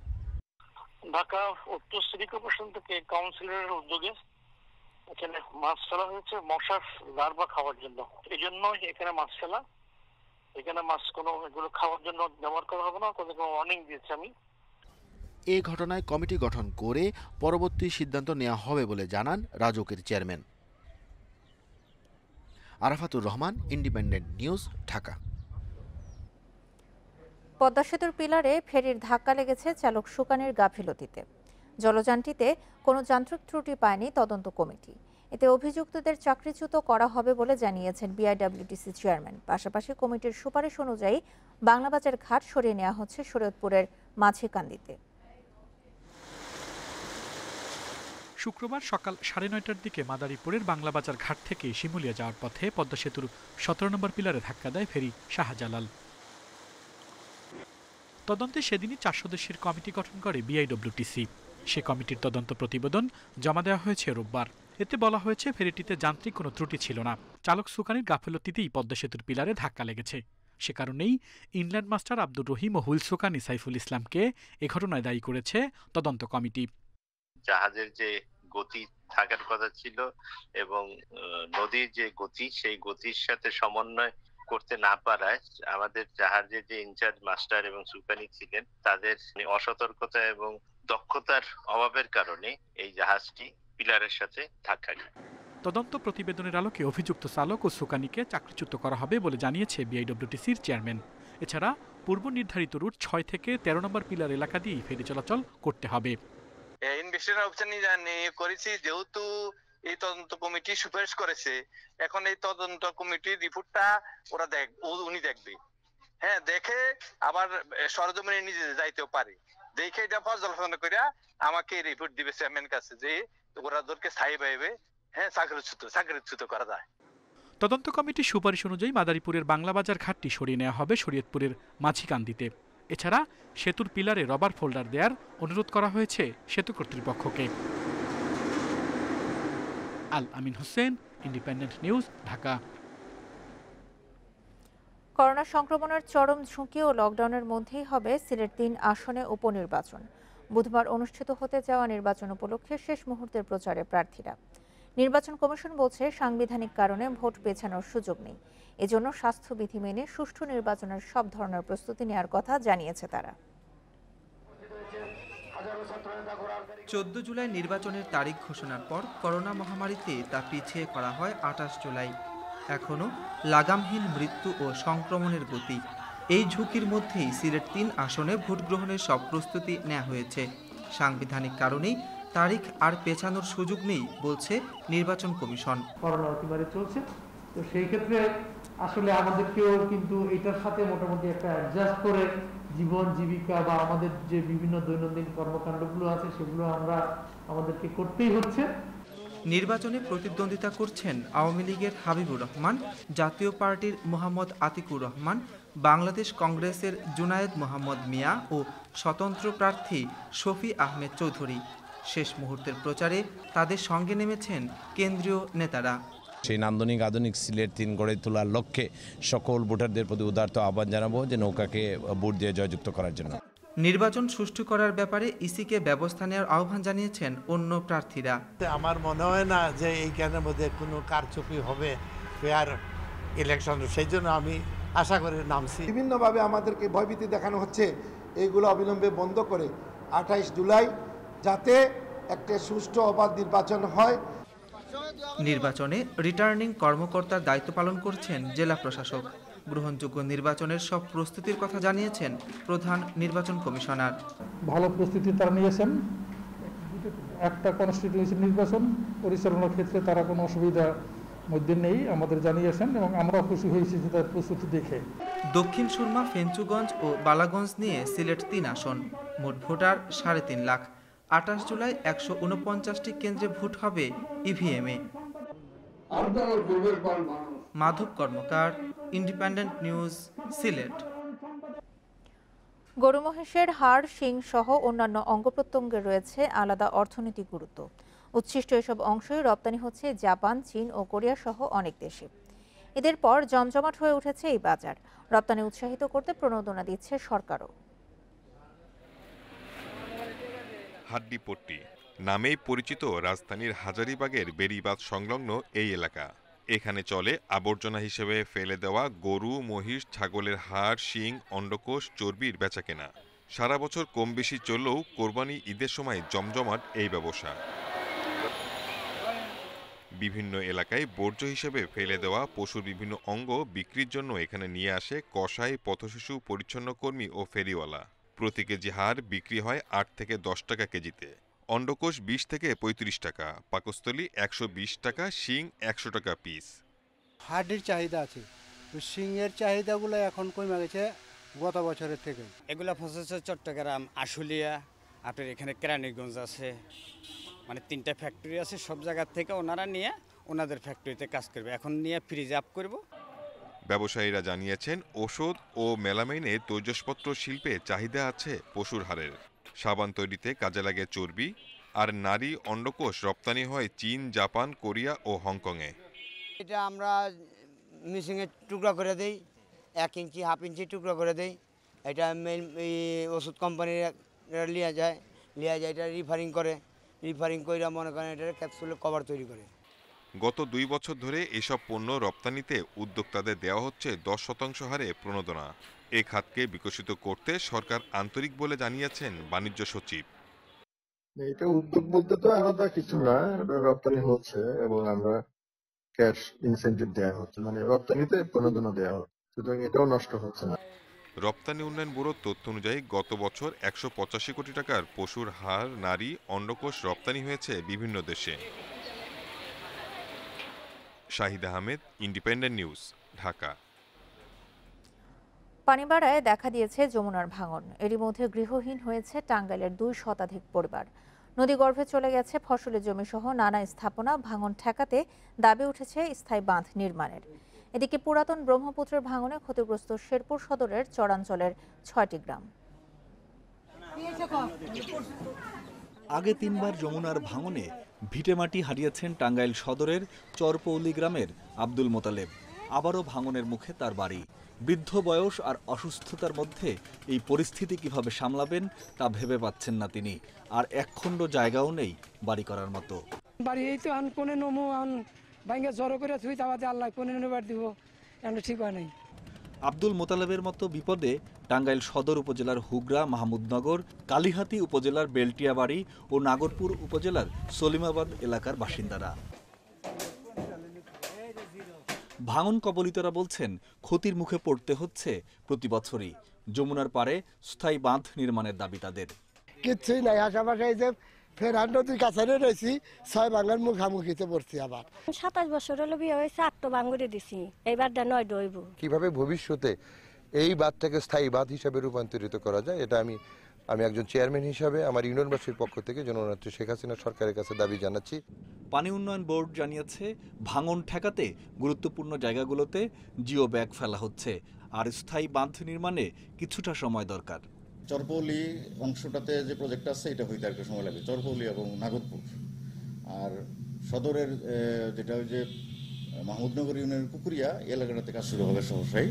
ঢাকা উত্তর সিটি কর্পোরেশন থেকে কাউন্সিলরের উদ্যোগে এখানে মাছ ফেলা হয়েছে মশার লার্ভা খাওয়ার জন্য। এই জন্য এখানে মাছ ফেলা, এখানে মাছ কোনো এগুলো খাওয়ার জন্য ব্যবহার করা হবে না, তাদের কোনো ওয়ার্নিং দিয়েছি আমি। এই ঘটনায় কমিটি গঠন করে পরবর্তী সিদ্ধান্ত নেওয়া হবে বলে জানান রাজুকের chairman. Arafatur Rahman, Independent News, Dhaka. Padma সেতুর পিলারে ফেরির ধাক্কা লেগেছে চালক সুকানের গাফিলতিতে। জলযানটিতে কোনো যান্ত্রিক ত্রুটি পায়নি তদন্ত কমিটি। এতে অভিযুক্তদের চাকরিচ্যুত করা হবে বলে জানিয়েছেন বিআইডব্লিউটিসি চেয়ারম্যান। পাশাপাশি কমিটির সুপারিশ অনুযায়ী বাংলাবাজার ঘাট সরিয়ে নেওয়া হচ্ছে শরীয়তপুরের মাঝিকান্দিতে। শুক্রবার সকাল 9:30টার দিকে মাদারীপুরের বাংলাবাজার ঘাট থেকে শিমুলিয়া যাওয়ার পথে পদ্মা সেতুর 17 নম্বর পিলারে ধাক্কা দেয় ফেরি শাহজালাল। তদন্তে সেদিনই 4 সদস্যের কমিটি গঠন করে বিআইডব্লিউটিসি। সে কমিটির তদন্ত প্রতিবেদন জমা দেওয়া হয়েছে রোববার। এতে বলা হয়েছে ফেরিটিতে যান্ত্রিক কোনো ত্রুটি ছিল না, চালক সুকানির গাফিলতিতেই পদ্মা সেতুর পিলারে ধাক্কা লেগেছে। সে কারণেই ইনল্যান্ড মাস্টার আব্দুর রহিম ও হুইল সুকানি সাইফুল ইসলামকে এ ঘটনায় দায়ী করেছে তদন্ত কমিটি। জাহাজের যে গতি থাকার কথা ছিল এবং নদীর যে গতি, সেই গতির সাথে সমন্বয় করতে না পারায় আমাদের জাহাজের যে ইনচার্জ মাস্টার এবং সুকানি ছিলেন তাদের অসতর্কতা এবং দক্ষতার অভাবের কারণে এই জাহাজটি পিলারের সাথে ধাক্কা খায়। তদন্ত প্রতিবেদনের আলোকে অভিযুক্ত চালক ও সুকানিকে চাকরিচ্যুত করা হবে বলে জানিয়েছে বিআইডব্লিউটিসির চেয়ারম্যান। এছাড়া পূর্ব নির্ধারিত রুট 6 থেকে 13 নম্বর পিলার এলাকা দিয়েই ফেরি চলাচল করতে হবে। ইনভেস্টিগেশন অফিসার নিয়ে করেছি, যেহেতু এই তদন্ত কমিটি সুপারিশ করেছে, এখন এই তদন্ত কমিটির রিপোর্টটা উনি দেখবে। হ্যাঁ, দেখে আবার সরজমিনে নিজে যাইতেও পারে, দেখে এটা পর্যালোচনা করে আমাকে রিপোর্ট দিবে চেয়ারম্যান কাছে যে ওরাদেরকে স্থায়ীভাবে চাকরিচ্যুত করা যায়। তদন্ত কমিটির সুপারিশ অনুযায়ী মাদারীপুরের বাংলাবাজার ঘাটটি সরিয়ে নেওয়া হবে শরীয়তপুরের মাঝিকান্দিতে। এছাড়া সেতুর পিলারে রবার ফোল্ডার দেওয়ার অনুরোধ করা হয়েছে সেতু কর্তৃপক্ষকে। Al Amin Hossain, Independent News, Dhaka. Corona সংক্রমণের চরম ঝুঁকি ও লকডাউনের মধ্যেই হবে সিলেট 3 আসনে উপনির্বাচন। বুধবার অনুষ্ঠিত হতে যাওয়া নির্বাচন উপলক্ষে শেষ মুহূর্তের প্রচারে প্রার্থীরা। নির্বাচন কমিশন বলছে সাংবিধানিক কারণে ভোট পেছানোর সুযোগ নেই, এজন্য স্বাস্থ্যবিধি মেনে সুষ্ঠু নির্বাচনের সব ধরনের প্রস্তুতি নেওয়ার কথা জানিয়েছে তারা। 14 জুলাই নির্বাচনের তারিখ ঘোষণার পর করোনা মহামারীতে তা পিছিয়ে করা হয় 28 জুলাই। এখনও লাগামহীন মৃত্যু ও সংক্রমণের গতি। এই ঝুঁকির মধ্যেই সিলেট 3 আসনে ভোট গ্রহণের সব প্রস্তুতি নেওয়া হয়েছে। সাংবিধানিক কারণেই তারিখ আর পেছানোর সুযোগ নেই বলছে নির্বাচন কমিশন। করোনা অতিমারি চলছে, তো সেই ক্ষেত্রে আসলে আমাদেরকেও কিন্তু এটার সাথে মোটামুটি একটা অ্যাডজাস্ট করে জীবন জীবিকা বা আমাদের যে বিভিন্ন দৈনন্দিন কর্মকাণ্ডগুলো আছে সেগুলো আমাদেরকে করতেই হচ্ছে। নির্বাচনে প্রতিদ্বন্দ্বিতা করছেন আওয়ামী লীগের হাবিবুর রহমান, জাতীয় পার্টির মোহাম্মদ আতিকুর রহমান, বাংলাদেশ কংগ্রেসের জুনায়েদ মোহাম্মদ মিয়া ও স্বতন্ত্র প্রার্থী শফি আহমেদ চৌধুরী। শেষ মুহূর্তের প্রচারে তাদের সঙ্গে নেমেছেন কেন্দ্রীয় নেতারা। সেই নান্দনিক আধুনিক সিলেট 3 গড়ে তোলার লক্ষ্যে সকল ভোটারদের প্রতি উদারত আহ্বান জানাবো যে নৌকাকে ভোট দিয়ে জয়যুক্ত করার জন্য। নির্বাচন সুষ্ঠু করার ব্যাপারে ইসিকে ব্যবস্থা নেওয়ার আহ্বান জানিয়েছেন অন্য প্রার্থীরা। আমার মনে হয় না যে এইখানের মধ্যে কোনো কারচুপি হবে ফেয়ার ইলেকশন, সেই জন্য আমি আশা করে নামছি। বিভিন্নভাবে আমাদেরকে ভয়ভীতি দেখানো হচ্ছে, এইগুলো অবিলম্বে বন্ধ করে 28 জুলাই যাতে একটা সুষ্ঠু অবাধ নির্বাচন হয়। নির্বাচনে রিটার্নিং কর্মকর্তার দায়িত্ব পালন করছেন জেলা প্রশাসক। গ্রহণযোগ্য নির্বাচনের সব প্রস্তুতির কথা জানিয়েছেন প্রধান নির্বাচন কমিশনার। ভালো প্রস্তুতি তারা নিয়েছেন। একটা কনস্টিটিউয়েন্সি নির্বাচন পরিচালনার ক্ষেত্রে তারা কোনো অসুবিধার মধ্যে নেই আমাদের জানিয়েছেন এবং আমরাও খুশি হয়েছি তাদের প্রস্তুতি দেখে। দক্ষিণ সুরমা, ফেঞ্চুগঞ্জ ও বালাগঞ্জ নিয়ে সিলেট 3 আসন, মোট ভোটার 3.5 লাখ। 28 জুলাই 149টি কেন্দ্রে ভোট হবে ইভিএমে। মাধব কর্মকার, ইন্ডিপেন্ডেন্ট নিউজ, সিলেট। গরু মহিষের হাড়, শিং সহ অন্যান্য অঙ্গ প্রত্যঙ্গের রয়েছে আলাদা অর্থনৈতিক গুরুত্ব। উচ্ছিষ্ট এসব অংশই রপ্তানি হচ্ছে জাপান, চীন ও কোরিয়া সহ অনেক দেশে। এদের পর জমজমাট হয়ে উঠেছে এই বাজার। রপ্তানি উৎসাহিত করতে প্রণোদনা দিচ্ছে সরকারও। হাড্ডিপট্টি নামেই পরিচিত রাজধানীর হাজারীবাগের বেড়িবাঁধ সংলগ্ন এই এলাকা। এখানে চলে আবর্জনা হিসেবে ফেলে দেওয়া গরু, মহিষ, ছাগলের হাড়, শিং, অন্ডকোষ, চর্বির বেচাকেনা। সারা বছর কম বেশি চললেও কোরবানি ঈদের সময় জমজমাট এই ব্যবসা। বিভিন্ন এলাকায় বর্জ্য হিসেবে ফেলে দেওয়া পশুর বিভিন্ন অঙ্গ বিক্রির জন্য এখানে নিয়ে আসে কসাই, পথশিশু, পরিচ্ছন্ন কর্মী ও ফেরিওয়ালা। প্রতি কেজি হাড় বিক্রি হয় 8 থেকে 10 টাকা কেজিতে। অন্ডকোষ 20 থেকে 35 টাকা, পাকস্থলী 120 টাকা, শিং 100 টাকা পিস। হাড্ডির চাহিদা আছে, তো শিংয়ের চাহিদাগুলো এখন কমে গেছে গত বছরের থেকে। এগুলা প্রসেসর চট্টগ্রাম, আশুলিয়া, আপনার এখানে কেরানীগঞ্জ আছে, মানে 3টা ফ্যাক্টরি আছে। সব জায়গা থেকে ওনারা নিয়ে ওনাদের ফ্যাক্টরিতে কাজ করবে, এখন নিয়ে ফ্রিজ আপ করব। ব্যবসায়ীরা জানিয়েছেন ওষুধ ও মেলামাইনের তৈজসপত্র শিল্পে চাহিদা আছে পশুর হাড়ের। সাবান তৈরিতে কাজে লাগে চর্বি, আর নারী অন্ডকোষ রপ্তানি হয় চীন, জাপান, কোরিয়া ও হংকংয়ে। এটা আমরা মেশিনে টুকরা করে দেই, 1 ইঞ্চি 1/2 ইঞ্চি টুকরা করে দেই। এটা ওষুধ কোম্পানির লিয়া যায়, এটা রিফারিং করে মনে করেন এটা ক্যাপসুলের কভার তৈরি করে। গত 2 বছর ধরে এসব পণ্য রপ্তানিতে উদ্যোক্তাদের দেওয়া হচ্ছে 10% হারে প্রণোদনা। এই খাতকে বিকশিত করতে সরকার আন্তরিক বলে জানিয়েছেন বাণিজ্য সচিব। এটা উদ্যোগ বলতে তো আলাদা কিছু না, রপ্তানি হচ্ছে এবং আমরা ক্যাশ ইনসেন্টিভ দেওয়া হচ্ছে, মানে রপ্তানিতে প্রণোদনা দেওয়া হচ্ছে, সুতরাং এটাও নষ্ট হচ্ছে না। রপ্তানি উন্নয়ন ব্যুরোর তথ্য অনুযায়ী গত বছর 185 কোটি টাকার পশুর হাড়, নারী অন্ডকোষ রপ্তানি হয়েছে বিভিন্ন দেশে। Shahid Ahmed, Independent News, Dhaka. পানি বাড়ায় দেখা দিয়েছে যমুনার ভাঙন। এরই মধ্যে গৃহহীন হয়েছে টাঙ্গাইলের 2 শতাধিক পরিবার। নদীগর্ভে চলে গেছে ফসলের জমি সহ নানা স্থাপনা। ভাঙন ঠেকাতে দাবি উঠেছে স্থায়ী বাঁধ নির্মাণের। এদিকে পুরাতন ব্রহ্মপুত্রের ভাঙনে ক্ষতিগ্রস্ত শেরপুর সদরের চরাঞ্চলের 6টি গ্রাম। আগে 3 বার যমুনার ভাঙনে ভিটেমাটি হারিয়েছেন টাঙ্গাইল সদরের চরপৌলি গ্রামের আব্দুল মোতালেব। আবারও ভাঙনের মুখে তার বাড়ি। বৃদ্ধ বয়স আর অসুস্থতার মধ্যে এই পরিস্থিতি কিভাবে সামলাবেন তা ভেবে পাচ্ছেন না তিনি। আর একখণ্ড জায়গাও নেই বাড়ি করার মতো। বাড়ি এই তো আন কোনে নমো আন ভাঙ্গে জড়ো করে থুই তাবাতে আল্লাহ কোনে নেবার দিব, এমন ঠিক হয় নাই। আব্দুল মোতালেবের মতো বিপদে টাঙ্গাইল সদর উপজেলার হুগরা, মাহমুদনগর, কালিহাতী উপজেলার বেলটিয়াবাড়ি ও নাগরপুর উপজেলার সলিমাবাদ এলাকার বাসিন্দারা। ভাঙন কবলিতরা বলছেন ক্ষতির মুখে পড়তে হচ্ছে প্রতি বছরই। যমুনার পারে স্থায়ী বাঁধ নির্মাণের দাবি তাদের। কিচ্ছুই নাই, আশেপাশে এই যে ফের নদীর কাছে রয়েছি, 6 ভাঙার মুখামুখিতে পড়ছি। আবার 27 বছর হলো বিয়ে হয়েছে, 8টো ভাঙুরে দিছি, এইবার 9 দইব। কিভাবে ভবিষ্যতে এই বাঁধটাকে স্থায়ী বাঁধ হিসাবে রূপান্তরিত করা যায়, এটা আমি একজন চেয়ারম্যান হিসাবে আমার ইউনিয়নবাসীর পক্ষ থেকে জননেত্রী শেখ হাসিনা সরকারের কাছে দাবি জানাচ্ছি। পানি উন্নয়ন বোর্ড জানিয়েছে ভাঙন ঠেকাতে গুরুত্বপূর্ণ জায়গাগুলোতে জিও ব্যাগ ফেলা হচ্ছে, আর স্থায়ী বাঁধ নির্মাণে কিছুটা সময় দরকার। চরপৌলি অংশটাতে যে প্রজেক্ট আছে এটা হইতে একটা সময় লাগবে, চরপৌলি এবং নাগরপুর। আর সদরের যেটা ওই যে মাহমুদনগর ইউনিয়নের পুকুরিয়া এলাকাটাতে কাজ শুরু হবে সহসাই।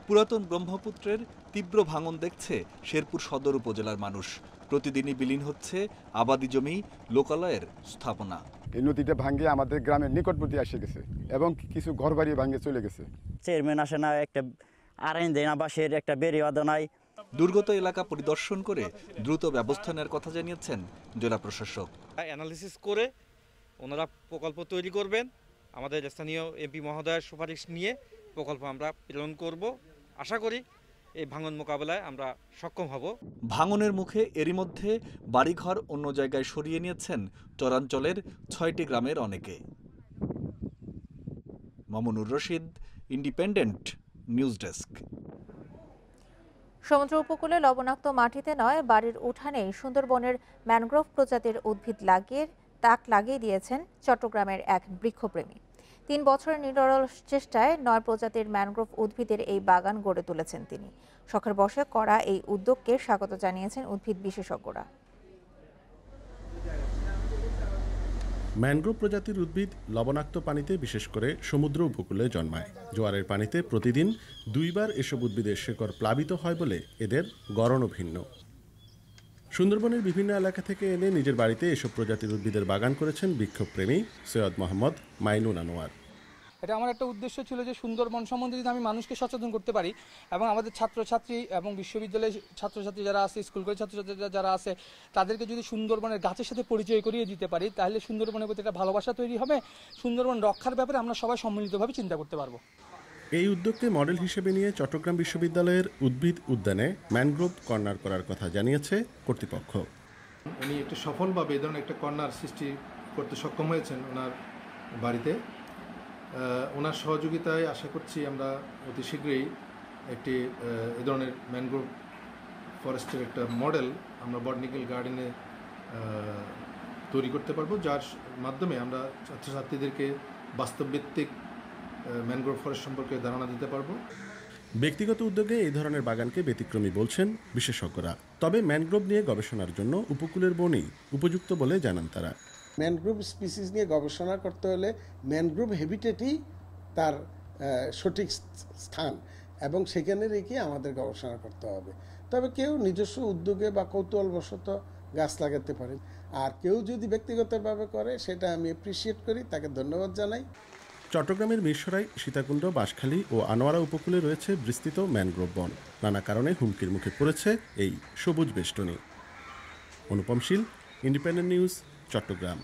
পুরাতন ব্রহ্মপুত্রের তীব্র ভাঙন দেখছে শেরপুর সদর উপজেলার মানুষ। প্রতিদিনই বিলীন হচ্ছে আবাদি জমি, লোকালয়ের স্থাপনা। এই নদীটা ভাঙে আমাদের গ্রামের নিকটবর্তী এসে গেছে এবং কিছু ঘরবাড়ি ভাঙে চলে গেছে। চেয়ারম্যান আসে না, একটা আইন দেয় না, বাসের একটা বেরিবাদও নাই। দুর্গত এলাকা পরিদর্শন করে দ্রুত ব্যবস্থা নেওয়ার কথা জানিয়েছেন জেলা প্রশাসক। অ্যানালিসিস করে ওনারা প্রকল্প তৈরি করবেন। আমাদের স্থানীয় এমপি মহোদয়ের সুপারিশ নিয়ে প্রকল্প আমরা প্রেরণ করব। আশা করি এই ভাঙন মোকাবেলায় আমরা সক্ষম হব। ভাঙনের মুখে এরই মধ্যে বাড়িঘর অন্য জায়গায় সরিয়ে নিয়েছেন চরাঞ্চলের 6টি গ্রামের অনেকে। Mamunur Rashid, independent news desk. সমুদ্র উপকূলে লবণাক্ত মাটিতে নয়, বাড়ির উঠানেই সুন্দরবনের ম্যানগ্রোভ প্রজাতির উদ্ভিদ লাগিয়ে দিয়েছেন চট্টগ্রামের এক বৃক্ষপ্রেমী। 3 বছরের নিরলস চেষ্টায় 9 প্রজাতির ম্যানগ্রোভ উদ্ভিদের এই বাগান গড়ে তুলেছেন তিনি। শখের বশে করা এই উদ্যোগকে স্বাগত জানিয়েছেন উদ্ভিদ বিশেষজ্ঞরা। ম্যানগ্রোভ প্রজাতির উদ্ভিদ লবণাক্ত পানিতে, বিশেষ করে সমুদ্র উপকূলে জন্মায়। জোয়ারের পানিতে প্রতিদিন 2 বার এসব উদ্ভিদের শিকড় প্লাবিত হয় বলে এদের গড়নও ভিন্ন। সুন্দরবনের বিভিন্ন এলাকা থেকে এনে নিজের বাড়িতে এসব প্রজাতির উদ্ভিদের বাগান করেছেন বিক্ষোভপ্রেমী সৈয়দ মোহাম্মদ মাইনুন আনোয়ার। এটা আমার একটা উদ্দেশ্য ছিল যে সুন্দরবন সম্বন্ধে যদি আমি মানুষকে সচেতন করতে পারি এবং আমাদের ছাত্রছাত্রী এবং বিশ্ববিদ্যালয়ের ছাত্রছাত্রী যারা আছে, স্কুল কলেজ ছাত্রছাত্রীরা যারা আছে, তাদেরকে যদি সুন্দরবনের গাছের সাথে পরিচয় করিয়ে দিতে পারি, তাহলে সুন্দরবনের প্রতি একটা ভালোবাসা তৈরি হবে। সুন্দরবন রক্ষার ব্যাপারে আমরা সবাই সম্মিলিতভাবে চিন্তা করতে পারবো। এই উদ্যোগকে মডেল হিসেবে নিয়ে চট্টগ্রাম বিশ্ববিদ্যালয়ের উদ্ভিদ উদ্যানে ম্যানগ্রোভ কর্নার করার কথা জানিয়েছে কর্তৃপক্ষ। উনি একটি সফলভাবে এই ধরনের একটা কর্নার সৃষ্টি করতে সক্ষম হয়েছেন ওনার বাড়িতে। ওনার সহযোগিতায় আশা করছি আমরা অতি শীঘ্রই একটি এই ধরনের ম্যানগ্রোভ ফরেস্টের একটা মডেল আমরা বটানিক্যাল গার্ডেনে তৈরি করতে পারবো, যার মাধ্যমে আমরা ছাত্রছাত্রীদেরকে বাস্তবভিত্তিক ম্যানগ্রোভ ফরেস্ট সম্পর্কে ধারণা দিতে পারবো। ব্যক্তিগত উদ্যোগে এই ধরনের বাগানকে ব্যতিক্রমী বলছেন বিশেষজ্ঞরা। তবে ম্যানগ্রোভ নিয়ে গবেষণার জন্য উপকূলের বনই উপযুক্ত বলে জানান তারা। ম্যানগ্রোভ স্পিসিস নিয়ে গবেষণা করতে হলে ম্যানগ্রোভ হ্যাবিটেটই তার সঠিক স্থান এবং সেখানে রেখে আমাদের গবেষণা করতে হবে। তবে কেউ নিজস্ব উদ্যোগে বা কৌতূহলবশত গাছ লাগাতে পারে, আর কেউ যদি ব্যক্তিগতভাবে করে সেটা আমি অ্যাপ্রিসিয়েট করি, তাকে ধন্যবাদ জানাই। চট্টগ্রামের মিরসরাই, সীতাকুণ্ড, বাঁশখালী ও আনোয়ারা উপকূলে রয়েছে বিস্তৃত ম্যানগ্রোভ বন। নানা কারণে হুমকির মুখে পড়েছে এই সবুজ বেষ্টনী। অনুপম শীল, ইন্ডিপেন্ডেন্ট নিউজ, চট্টগ্রাম।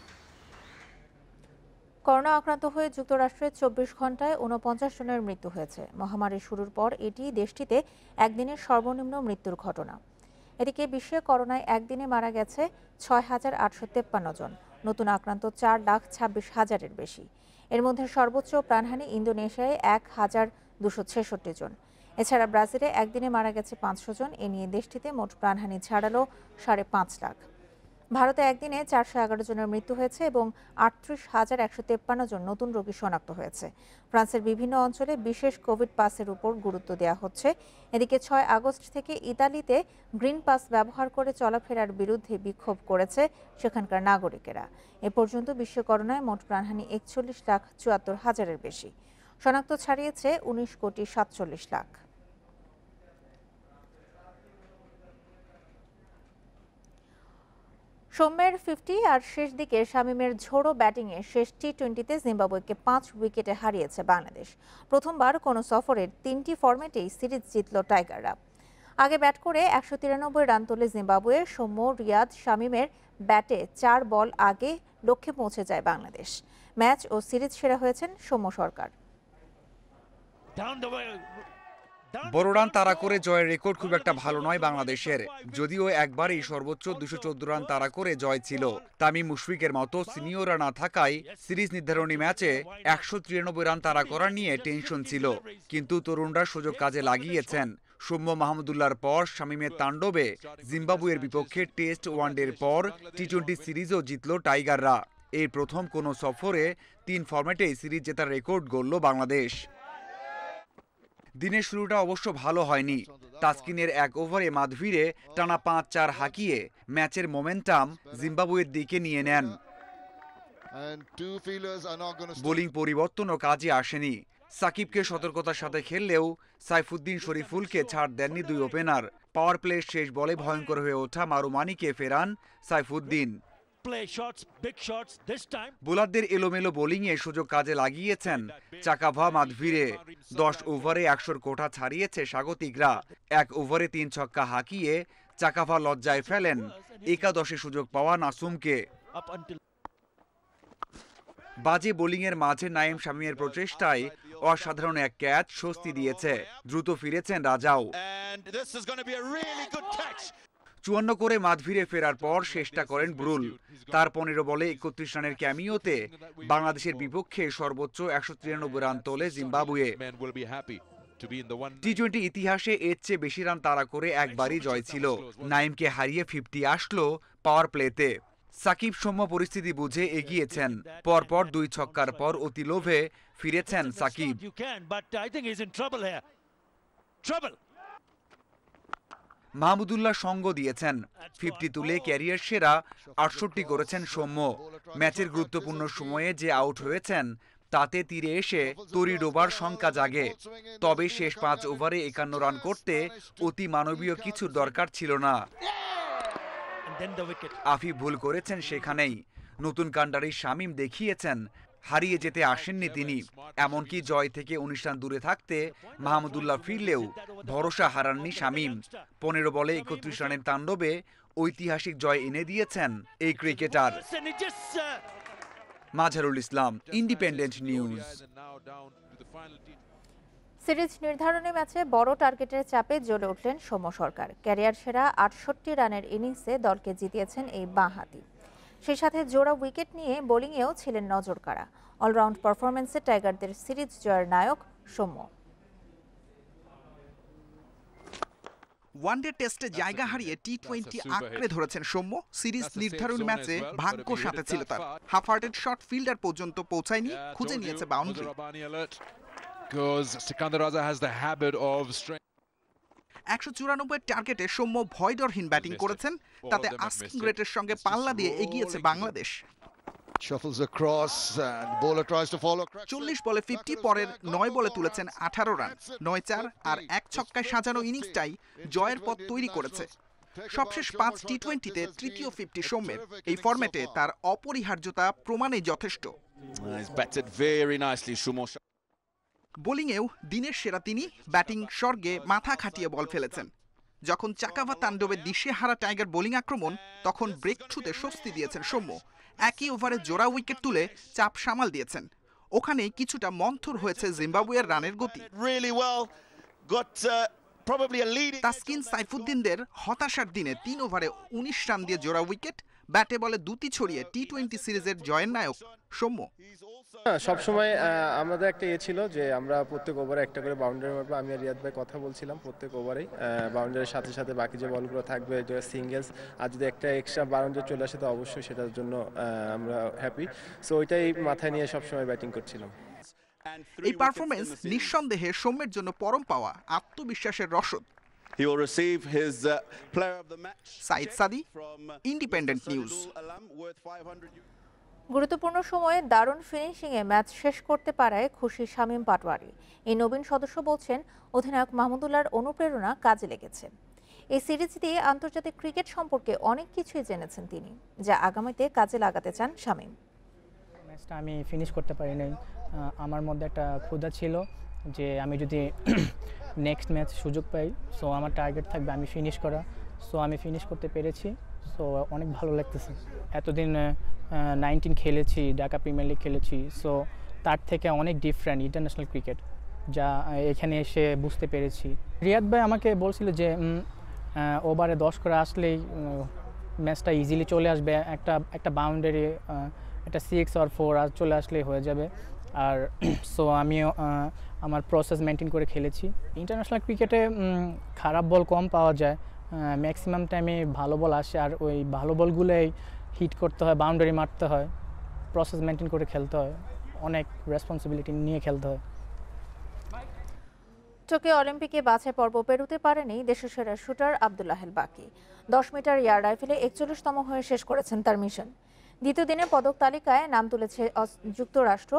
করোনা আক্রান্ত হয়ে যুক্তরাষ্ট্রে 24 ঘন্টায় 49 জনের মৃত্যু হয়েছে। মহামারী শুরুর পর এটি দেশটিতে একদিনের সর্বনিম্ন মৃত্যুর ঘটনা। এদিকে বিশ্বে করোনায় একদিনে মারা গেছে 6,853 জন। নতুন আক্রান্ত 4,26,000-এর বেশি। এর মধ্যে সর্বোচ্চ প্রাণহানি ইন্দোনেশিয়ায় 1,266 জন। এছাড়া ব্রাজিলে একদিনে মারা গেছে 500 জন। এ নিয়ে দেশটিতে মোট প্রাণহানি ছাড়ালো 5.5 লাখ। ভারতে একদিনে 411 জনের মৃত্যু হয়েছে এবং 38,153 জন নতুন রোগী শনাক্ত হয়েছে। ফ্রান্সের বিভিন্ন অঞ্চলে বিশেষ কোভিড পাসের উপর গুরুত্ব দেওয়া হচ্ছে। এদিকে 6 আগস্ট থেকে ইতালিতে গ্রিন পাস ব্যবহার করে চলাফেরার বিরুদ্ধে বিক্ষোভ করেছে সেখানকার নাগরিকেরা। এ পর্যন্ত বিশ্ব করোনায় মোট প্রাণহানি 41,74,000-এর বেশি। শনাক্ত ছাড়িয়েছে 19,47 লাখ। সৌম্যের 50 আর শেষ দিকে শামীমের ঝোড়ো ব্যাটিংয়ে শেষ টি-20তে জিম্বাবুয়েকে 5 উইকেটে হারিয়েছে বাংলাদেশ। প্রথমবার কোনো সফরের 3টি ফরম্যাটেই সিরিজ জিতল টাইগাররা। আগে ব্যাট করে 193 রান তোলে জিম্বাবুয়ে। সৌম্য, রিয়াদ, শামীমের ব্যাটে 4 বল আগে লক্ষ্যে পৌঁছে যায় বাংলাদেশ। ম্যাচ ও সিরিজ সেরা হয়েছেন সৌম্য সরকার। বড় রান তাড়া করে জয়ের রেকর্ড খুব একটা ভালো নয় বাংলাদেশের, যদিও একবারই সর্বোচ্চ 214 রান তাড়া করে জয় ছিল। তামিম মুশফিকের মতো সিনিয়ররা না থাকায় সিরিজ নির্ধারণী ম্যাচে 193 রান তাড়া করা নিয়ে টেনশন ছিল, কিন্তু তরুণরা সুযোগ কাজে লাগিয়েছেন। সৌম্য মাহমুদুল্লাহর পর শামীমের তাণ্ডবে জিম্বাবুয়ের বিপক্ষে টেস্ট ওয়ানডের পর টি-20 সিরিজও জিতল টাইগাররা। এই প্রথম কোনো সফরে 3 ফরম্যাটেই সিরিজ জেতার রেকর্ড গড়ল বাংলাদেশ। দিনের শুরুটা অবশ্য ভালো হয়নি। তাসকিনের 1 ওভারে মাধভিরে টানা 5-4 হাঁকিয়ে ম্যাচের মোমেন্টাম জিম্বাবুয়ের দিকে নিয়ে নেন। বোলিং পরিবর্তনও কাজে আসেনি। সাকিবকে সতর্কতার সাথে খেললেও সাইফুদ্দিন শরীফুলকে ছাড় দেননি 2 ওপেনার। পাওয়ার প্লের শেষ বলে ভয়ঙ্কর হয়ে ওঠা মারুমানিকে ফেরান সাইফুদ্দিন। বোলারদের এলোমেলো বোলিংয়ে সুযোগ কাজে লাগিয়েছেন চাকাভা মাধভিরে। 10 ওভারে 100 কোঠা ছাড়িয়েছে স্বাগতিকরা। 1 ওভারে 3 ছক্কা হাঁকিয়ে চাকাভা লজ্জায় ফেলেন একাদশে সুযোগ পাওয়া নাসুমকে। বাজে বোলিংয়ের মাঝে নাইম শামীমের প্রচেষ্টায় অসাধারণ এক ক্যাচ স্বস্তি দিয়েছে। দ্রুত ফিরেছেন রাজাও। 54 করে মাধভিরে ফেরার পর শেষটা করেন ব্রুল। তার 15 বলে 31 রানের ক্যামিওতে বাংলাদেশের বিপক্ষে সর্বোচ্চ 193 রান তোলে জিম্বাবুয়ে। টি-20 ইতিহাসে এর চেয়ে বেশি রান তাড়া করে একবারই জয় ছিল। নাইমকে হারিয়ে 50 আসলো পাওয়ার প্লেতে। সাকিব সৌম্য পরিস্থিতি বুঝে এগিয়েছেন। পরপর 2 ছক্কার পর অতি লোভে ফিরেছেন সাকিব। মাহমুদুল্লাহ সঙ্গ দিয়েছেন। 50 তুলে ক্যারিয়ার সেরা 68 করেছেন সৌম্য। ম্যাচের গুরুত্বপূর্ণ সময়ে যে আউট হয়েছেন তাতে তীরে এসে তরি ডোবার শঙ্কা জাগে। তবে শেষ 5 ওভারে 51 রান করতে অতি মানবীয় কিছুর দরকার ছিল না। আফি ভুল করেছেন সেখানেই। নতুন কান্ডারি শামীম দেখিয়েছেন হারিয়ে যেতে আসেননি তিনি। এমনকি জয় থেকে 19 রান দূরে থাকতে মাহমুদুল্লাহ ফিরলেও ভরসা হারাননি শামীম। 15 বলে 31 রানের তাণ্ডবে ঐতিহাসিক জয় এনে দিয়েছেন এই ক্রিকেটার। মাঝারুল ইসলাম, ইন্ডিপেন্ডেন্ট নিউজ। সিরিজ নির্ধারণী ম্যাচে বড় টার্গেটের চাপে জ্বলে উঠলেন সৌম্য সরকার। ক্যারিয়ার সেরা ৬৮ রানের ইনিংসে দলকে জিতিয়েছেন এই বাঁহাতি। সেই সাথে জোড়া উইকেট নিয়ে বোলিংয়েও ছিলেন নজরকাড়া। অলরাউন্ড পারফরম্যান্সে টাইগারদের সিরিজ জয়ের নায়ক সৌম্য। ওয়ানডে টেস্টে জায়গা হারিয়ে টি-20 আঁকড়ে ধরেছেন সৌম্য। সিরিজ নির্ধারণী ম্যাচে ভাগ্য সাথে ছিল তার। হাফ হার্টেড শট ফিল্ডার পর্যন্ত পৌঁছায়নি, খুঁজে নিয়েছে বাউন্ডারি। ১৯৪ টার্গেটে সৌম্য ভয়ডরহীন ব্যাটিং করেছেন, তাতে আস্কিং রেটের সঙ্গে পাল্লা দিয়ে এগিয়েছে বাংলাদেশ। ৪০ বলে 50, পরের ৯ বলে তুলেছেন ১৮ রান। ৯-৪ আর ১ ছক্কায় সাজানো ইনিংসটাই জয়ের পথ তৈরি করেছে। সবশেষ ৫ টি-20-তে তৃতীয় 50 সৌম্যের। এই ফরম্যাটে তার অপরিহার্যতা প্রমাণেই যথেষ্ট। বোলিংয়েও দিনের সেরা তিনি। ব্যাটিং স্বর্গে মাথা খাটিয়ে বল ফেলেছেন। যখন চাকাভা তাণ্ডবে দিশেহারা টাইগার বোলিং আক্রমণ, তখন ব্রেক থ্রুতে স্বস্তি দিয়েছেন সৌম্য। একই ওভারে জোড়া উইকেট তুলে চাপ সামাল দিয়েছেন। ওখানেই কিছুটা মন্থর হয়েছে জিম্বাবুয়ের রানের গতি। তাসকিন সাইফুদ্দিনদের হতাশার দিনে ৩ ওভারে ১৯ রান দিয়ে জোড়া উইকেট। ব্যাটে বলে দুটি ছড়িয়ে টি-20 সিরিজের জয়ের নায়ক সৌম্য। সবসময় আমাদের একটা ছিল যে আমরা প্রত্যেক ওভারে একটা করে বাউন্ডারি মারবো। আমি আর রিয়াদ ভাই কথা বলছিলাম প্রত্যেক ওভারেই বাউন্ডারির সাথে সাথে বাকি যে বলগুলো থাকবে, যে সিঙ্গেলস, আর যদি একটা এক্সট্রা বাউন্ডারি চলে আসে তো অবশ্যই সেটার জন্য আমরা হ্যাপি। সো ওইটাই মাথায় নিয়ে সবসময় ব্যাটিং করছিলাম। এই পারফরমেন্স নিঃসন্দেহে সৌম্যের জন্য পরম পাওয়া, আত্মবিশ্বাসের রসদ। He will receive his player of the match. Saeed সাদি, ইন্ডিপেন্ডেন্ট নিউজ। গুরুত্বপূর্ণ সময়ে দারুণ ফিনিশিংয়ে ম্যাচ শেষ করতে পারায় খুশি শামীম পাটোয়ারি। এই নবীন সদস্য বলছেন, অধিনায়ক মাহমুদুল্লাহর অনুপ্রেরণা কাজে লেগেছে। এই সিরিজ দিয়ে আন্তর্জাতিক ক্রিকেট সম্পর্কে অনেক কিছুই জেনেছেন তিনি, যা আগামীতে কাজে লাগাতে চান শামীম। ম্যাচটা আমি ফিনিশ করতে পারি নাই। আমার মধ্যে একটা ক্ষুধা ছিল যে আমি যদি নেক্সট ম্যাচ সুযোগ পাই, সো আমার টার্গেট থাকবে আমি ফিনিশ করা। সো আমি ফিনিশ করতে পেরেছি, সো অনেক ভালো লাগতেছে। এতদিন 19 খেলেছি, ঢাকা প্রিমিয়ার লিগ খেলেছি, সো তার থেকে অনেক ডিফারেন্ট ইন্টারন্যাশনাল ক্রিকেট, যা এখানে এসে বুঝতে পেরেছি। রিয়াদ ভাই আমাকে বলছিল যে ওভারে 10 করে আসলেই ম্যাচটা ইজিলি চলে আসবে, একটা বাউন্ডারি, একটা 6 আর 4 আর চলে আসলেই হয়ে যাবে। আর সো আমিও আমার প্রসেস মেনটেন করে খেলেছি। ইন্টারন্যাশনাল ক্রিকেটে খারাপ বল কম পাওয়া যায়, ম্যাক্সিমাম টাইমে ভালো বল আসে, আর ওই ভালো বলগুলোই হিট করতে হয়, বাউন্ডারি মারতে হয়, প্রসেস মেনটেন করে খেলতে হয়, অনেক রেসপন্সিবিলিটি নিয়ে খেলতে হয়। টোকিও অলিম্পিকে বাছাই পর্ব পেরোতে পারেনি দেশের সেরা শুটার আব্দুল্লাহেল বাকি। 10 মিটার এয়ার রাইফেলে 41তম হয়ে শেষ করেছেন তার মিশন। দ্বিতীয় দিনে পদক তালিকায় নাম তুলেছে যুক্তরাষ্ট্র।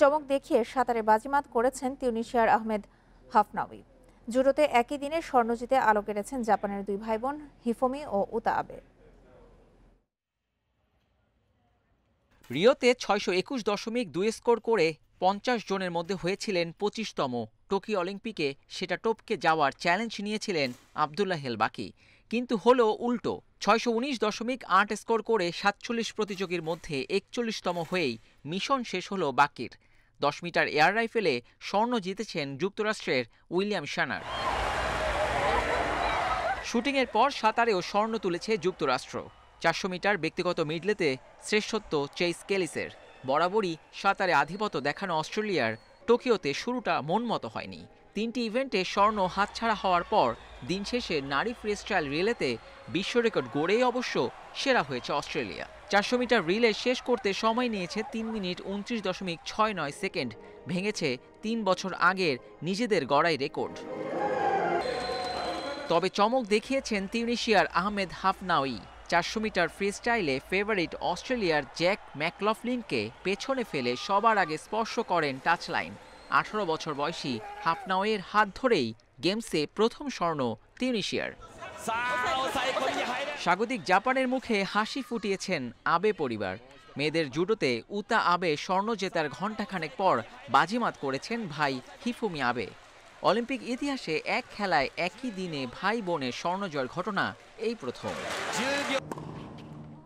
চমক দেখিয়ে সাঁতারে বাজিমাত করেছেন তিউনিশিয়ার আহমেদ হাফনাউই। জুডোতে একই দিনে স্বর্ণ জিতে আলো কেড়েছেন জাপানের 2 ভাই বোন হিফোমি ও উতা আবে। রিওতে 621.2 স্কোর করে 50 জনের মধ্যে হয়েছিলেন 25তম। টোকিও অলিম্পিকে সেটা টপকে যাওয়ার চ্যালেঞ্জ নিয়েছিলেন আব্দুল্লাহেল বাকি, কিন্তু হলো উল্টো। 619.8 স্কোর করে 47 প্রতিযোগীর মধ্যে 41তম হয়েই মিশন শেষ হলো বাকির। 10 মিটার এয়ার রাইফেলে স্বর্ণ জিতেছেন যুক্তরাষ্ট্রের উইলিয়াম শানার। শুটিংয়ের পর সাঁতারেও স্বর্ণ তুলেছে যুক্তরাষ্ট্র। 400 মিটার ব্যক্তিগত মিডলেতে শ্রেষ্ঠত্ব চেইস কেলিসের। বরাবরই সাঁতারে আধিপত্য দেখানো অস্ট্রেলিয়ার টোকিওতে শুরুটা মন মতো হয়নি। 3টি ইভেন্টে স্বর্ণ হাতছাড়া হওয়ার পর দিন শেষে নারী ফ্রিস্টাইল রিলেতে বিশ্ব রেকর্ড গড়েই অবশ্য সেরা হয়েছে অস্ট্রেলিয়া। 400 মিটার রিলে শেষ করতে সময় নিয়েছে 3 মিনিট 29.69 সেকেন্ড, ভেঙেছে 3 বছর আগের নিজেদের গড়াই রেকর্ড। তবে চমক দেখিয়েছেন তিউনিশিয়ার আহমেদ হাফনাউই। 400 মিটার ফ্রিস্টাইলে ফেভারিট অস্ট্রেলিয়ার জ্যাক ম্যাকলফলিনকে পেছনে ফেলে সবার আগে স্পর্শ করেন টাচলাইন। 18 বছর বয়সী হাফনাউইয়ের হাত ধরেই গেমসে প্রথম স্বর্ণ তিউনিশিয়ার। স্বাগতিক জাপানের মুখে হাসি ফুটিয়েছেন আবে পরিবার। মেয়েদের জুডোতে উতা আবে স্বর্ণ জেতার ঘণ্টাখানেক পর বাজিমাত করেছেন ভাই হিফুমি আবে। অলিম্পিক ইতিহাসে এক খেলায় একই দিনে ভাই বোনের স্বর্ণ জয়ের ঘটনা এই প্রথম।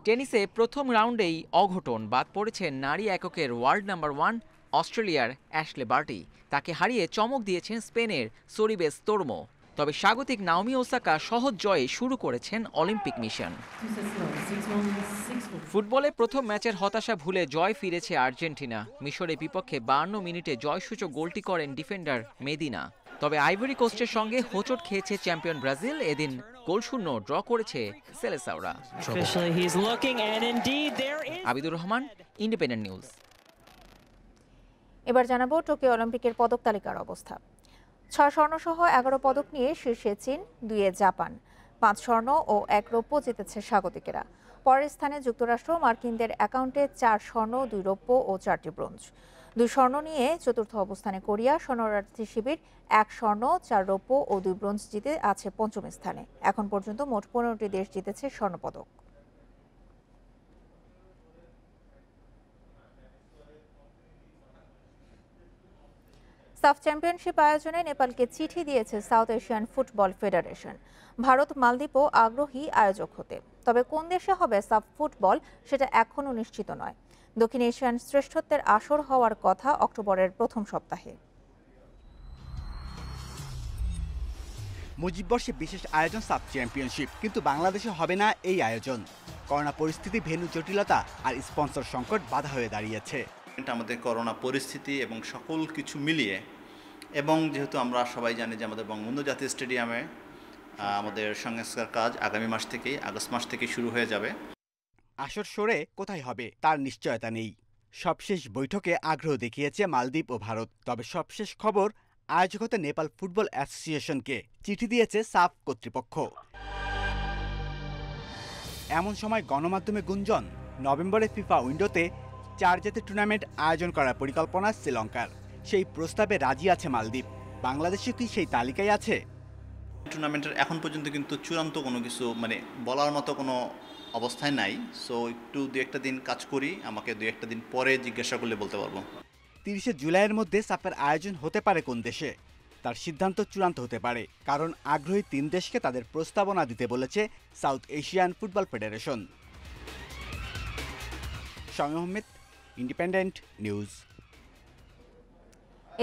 টেনিসে প্রথম রাউন্ডেই অঘটন, বাদ পড়েছেন নারী এককের ওয়ার্ল্ড নাম্বার 1 অস্ট্রেলিয়ার অ্যাশলে বার্টি। তাকে হারিয়ে চমক দিয়েছেন স্পেনের সোরিবেস তোর্মো। তবে স্বাগতিক নাওমি ওসাকা সহজ জয়ে শুরু করেছেন অলিম্পিক মিশন। ফুটবলে প্রথম ম্যাচের হতাশা ভুলে জয় ফিরেছে আর্জেন্টিনা। মিশরের বিপক্ষে 52 মিনিটে জয়সূচক গোলটি করেন ডিফেন্ডার মেদিনা। তবে আইভরি কোস্টের সঙ্গে হোঁচট খেয়েছে চ্যাম্পিয়ন ব্রাজিল। এদিন গোলশূন্য ড্র করেছে সেলেসাওরা। Abidur Rahman, Independent News. এবার জানাবো টোকিও অলিম্পিকের পদক তালিকার অবস্থা। 6 স্বর্ণসহ 11 পদক নিয়ে শীর্ষে চীন, 2-এ জাপান। 5 স্বর্ণ ও 1 রৌপ্য জিতেছে স্বাগতিকেরা। পরের স্থানে যুক্তরাষ্ট্র, মার্কিনদের অ্যাকাউন্টে 4 স্বর্ণ, 2 রৌপ্য ও 4টি ব্রোঞ্জ। 2 স্বর্ণ নিয়ে চতুর্থ অবস্থানে কোরিয়া। শরণার্থী শিবির 1 স্বর্ণ, 4 রৌপ্য ও 2 ব্রোঞ্জ জিতে আছে পঞ্চম স্থানে। এখন পর্যন্ত মোট 15টি দেশ জিতেছে স্বর্ণপদক। সাফ চ্যাম্পিয়নশিপ আয়োজনে নেপালকে চিঠি দিয়েছে South Asian Football Federation. Bharat, মালদ্বীপও আগ্রহী আয়োজক হতে। তবে কোন দেশে হবে সাফ ফুটবল সেটা এখনও নিশ্চিত নয়। দক্ষিণ এশিয়ান শ্রেষ্ঠত্বের আসর হওয়ার কথা অক্টোবরের প্রথম সপ্তাহে। মুজিববর্ষে বিশেষ আয়োজন সাফ চ্যাম্পিয়নশিপ, কিন্তু বাংলাদেশে হবে না এই আয়োজন। করোনা পরিস্থিতি, ভেন্যু জটিলতা আর স্পন্সর সংকট বাধা হয়ে দাঁড়িয়েছে। আমাদের করোনা পরিস্থিতি এবং সকল কিছু মিলিয়ে, এবং যেহেতু আমরা সবাই জানি যে আমাদের বঙ্গবন্ধু জাতীয় স্টেডিয়ামে আমাদের সংস্কার কাজ আগামী মাস থেকেই, আগস্ট মাস থেকে শুরু হয়ে যাবে। আসর সরে কোথায় হবে তার নিশ্চয়তা নেই। সবশেষ বৈঠকে আগ্রহ দেখিয়েছে মালদ্বীপ ও ভারত। তবে সবশেষ খবর, আয়োজক হতে নেপাল ফুটবল অ্যাসোসিয়েশনকে চিঠি দিয়েছে সাফ কর্তৃপক্ষ। এমন সময় গণমাধ্যমে গুঞ্জন, নভেম্বরে ফিফা উইন্ডোতে 4 জাতীয় টুর্নামেন্ট আয়োজন করার পরিকল্পনা শ্রীলঙ্কার। সেই প্রস্তাবে রাজি আছে মালদ্বীপ। বাংলাদেশে কি সেই তালিকায় আছে? টুর্নামেন্টের এখন পর্যন্ত কিন্তু চূড়ান্ত কোনো কিছু বলার মতো কোনো অবস্থায় নাই। সো একটু 2-1টা দিন কাজ করি, আমাকে 2-1টা দিন পরে জিজ্ঞাসা করলে বলতে পারবো। 30 জুলাইয়ের মধ্যে সাফের আয়োজন হতে পারে কোন দেশে, তার সিদ্ধান্ত চূড়ান্ত হতে পারে, কারণ আগ্রহী 3 দেশকে তাদের প্রস্তাবনা দিতে বলেছে South Asian Football Federation. Shamim Ahmed, Independent News.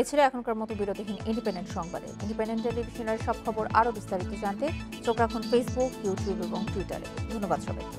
এ ছিল এখনকার মতো বিরতিহীন ইন্ডিপেন্ডেন্ট সংবাদে। ইন্ডিপেন্ডেন্ট টেলিভিশনের সব খবর আরও বিস্তারিত জানতে চোখ রাখুন ফেসবুক, ইউটিউব এবং টুইটারে। ধন্যবাদ সবাইকে।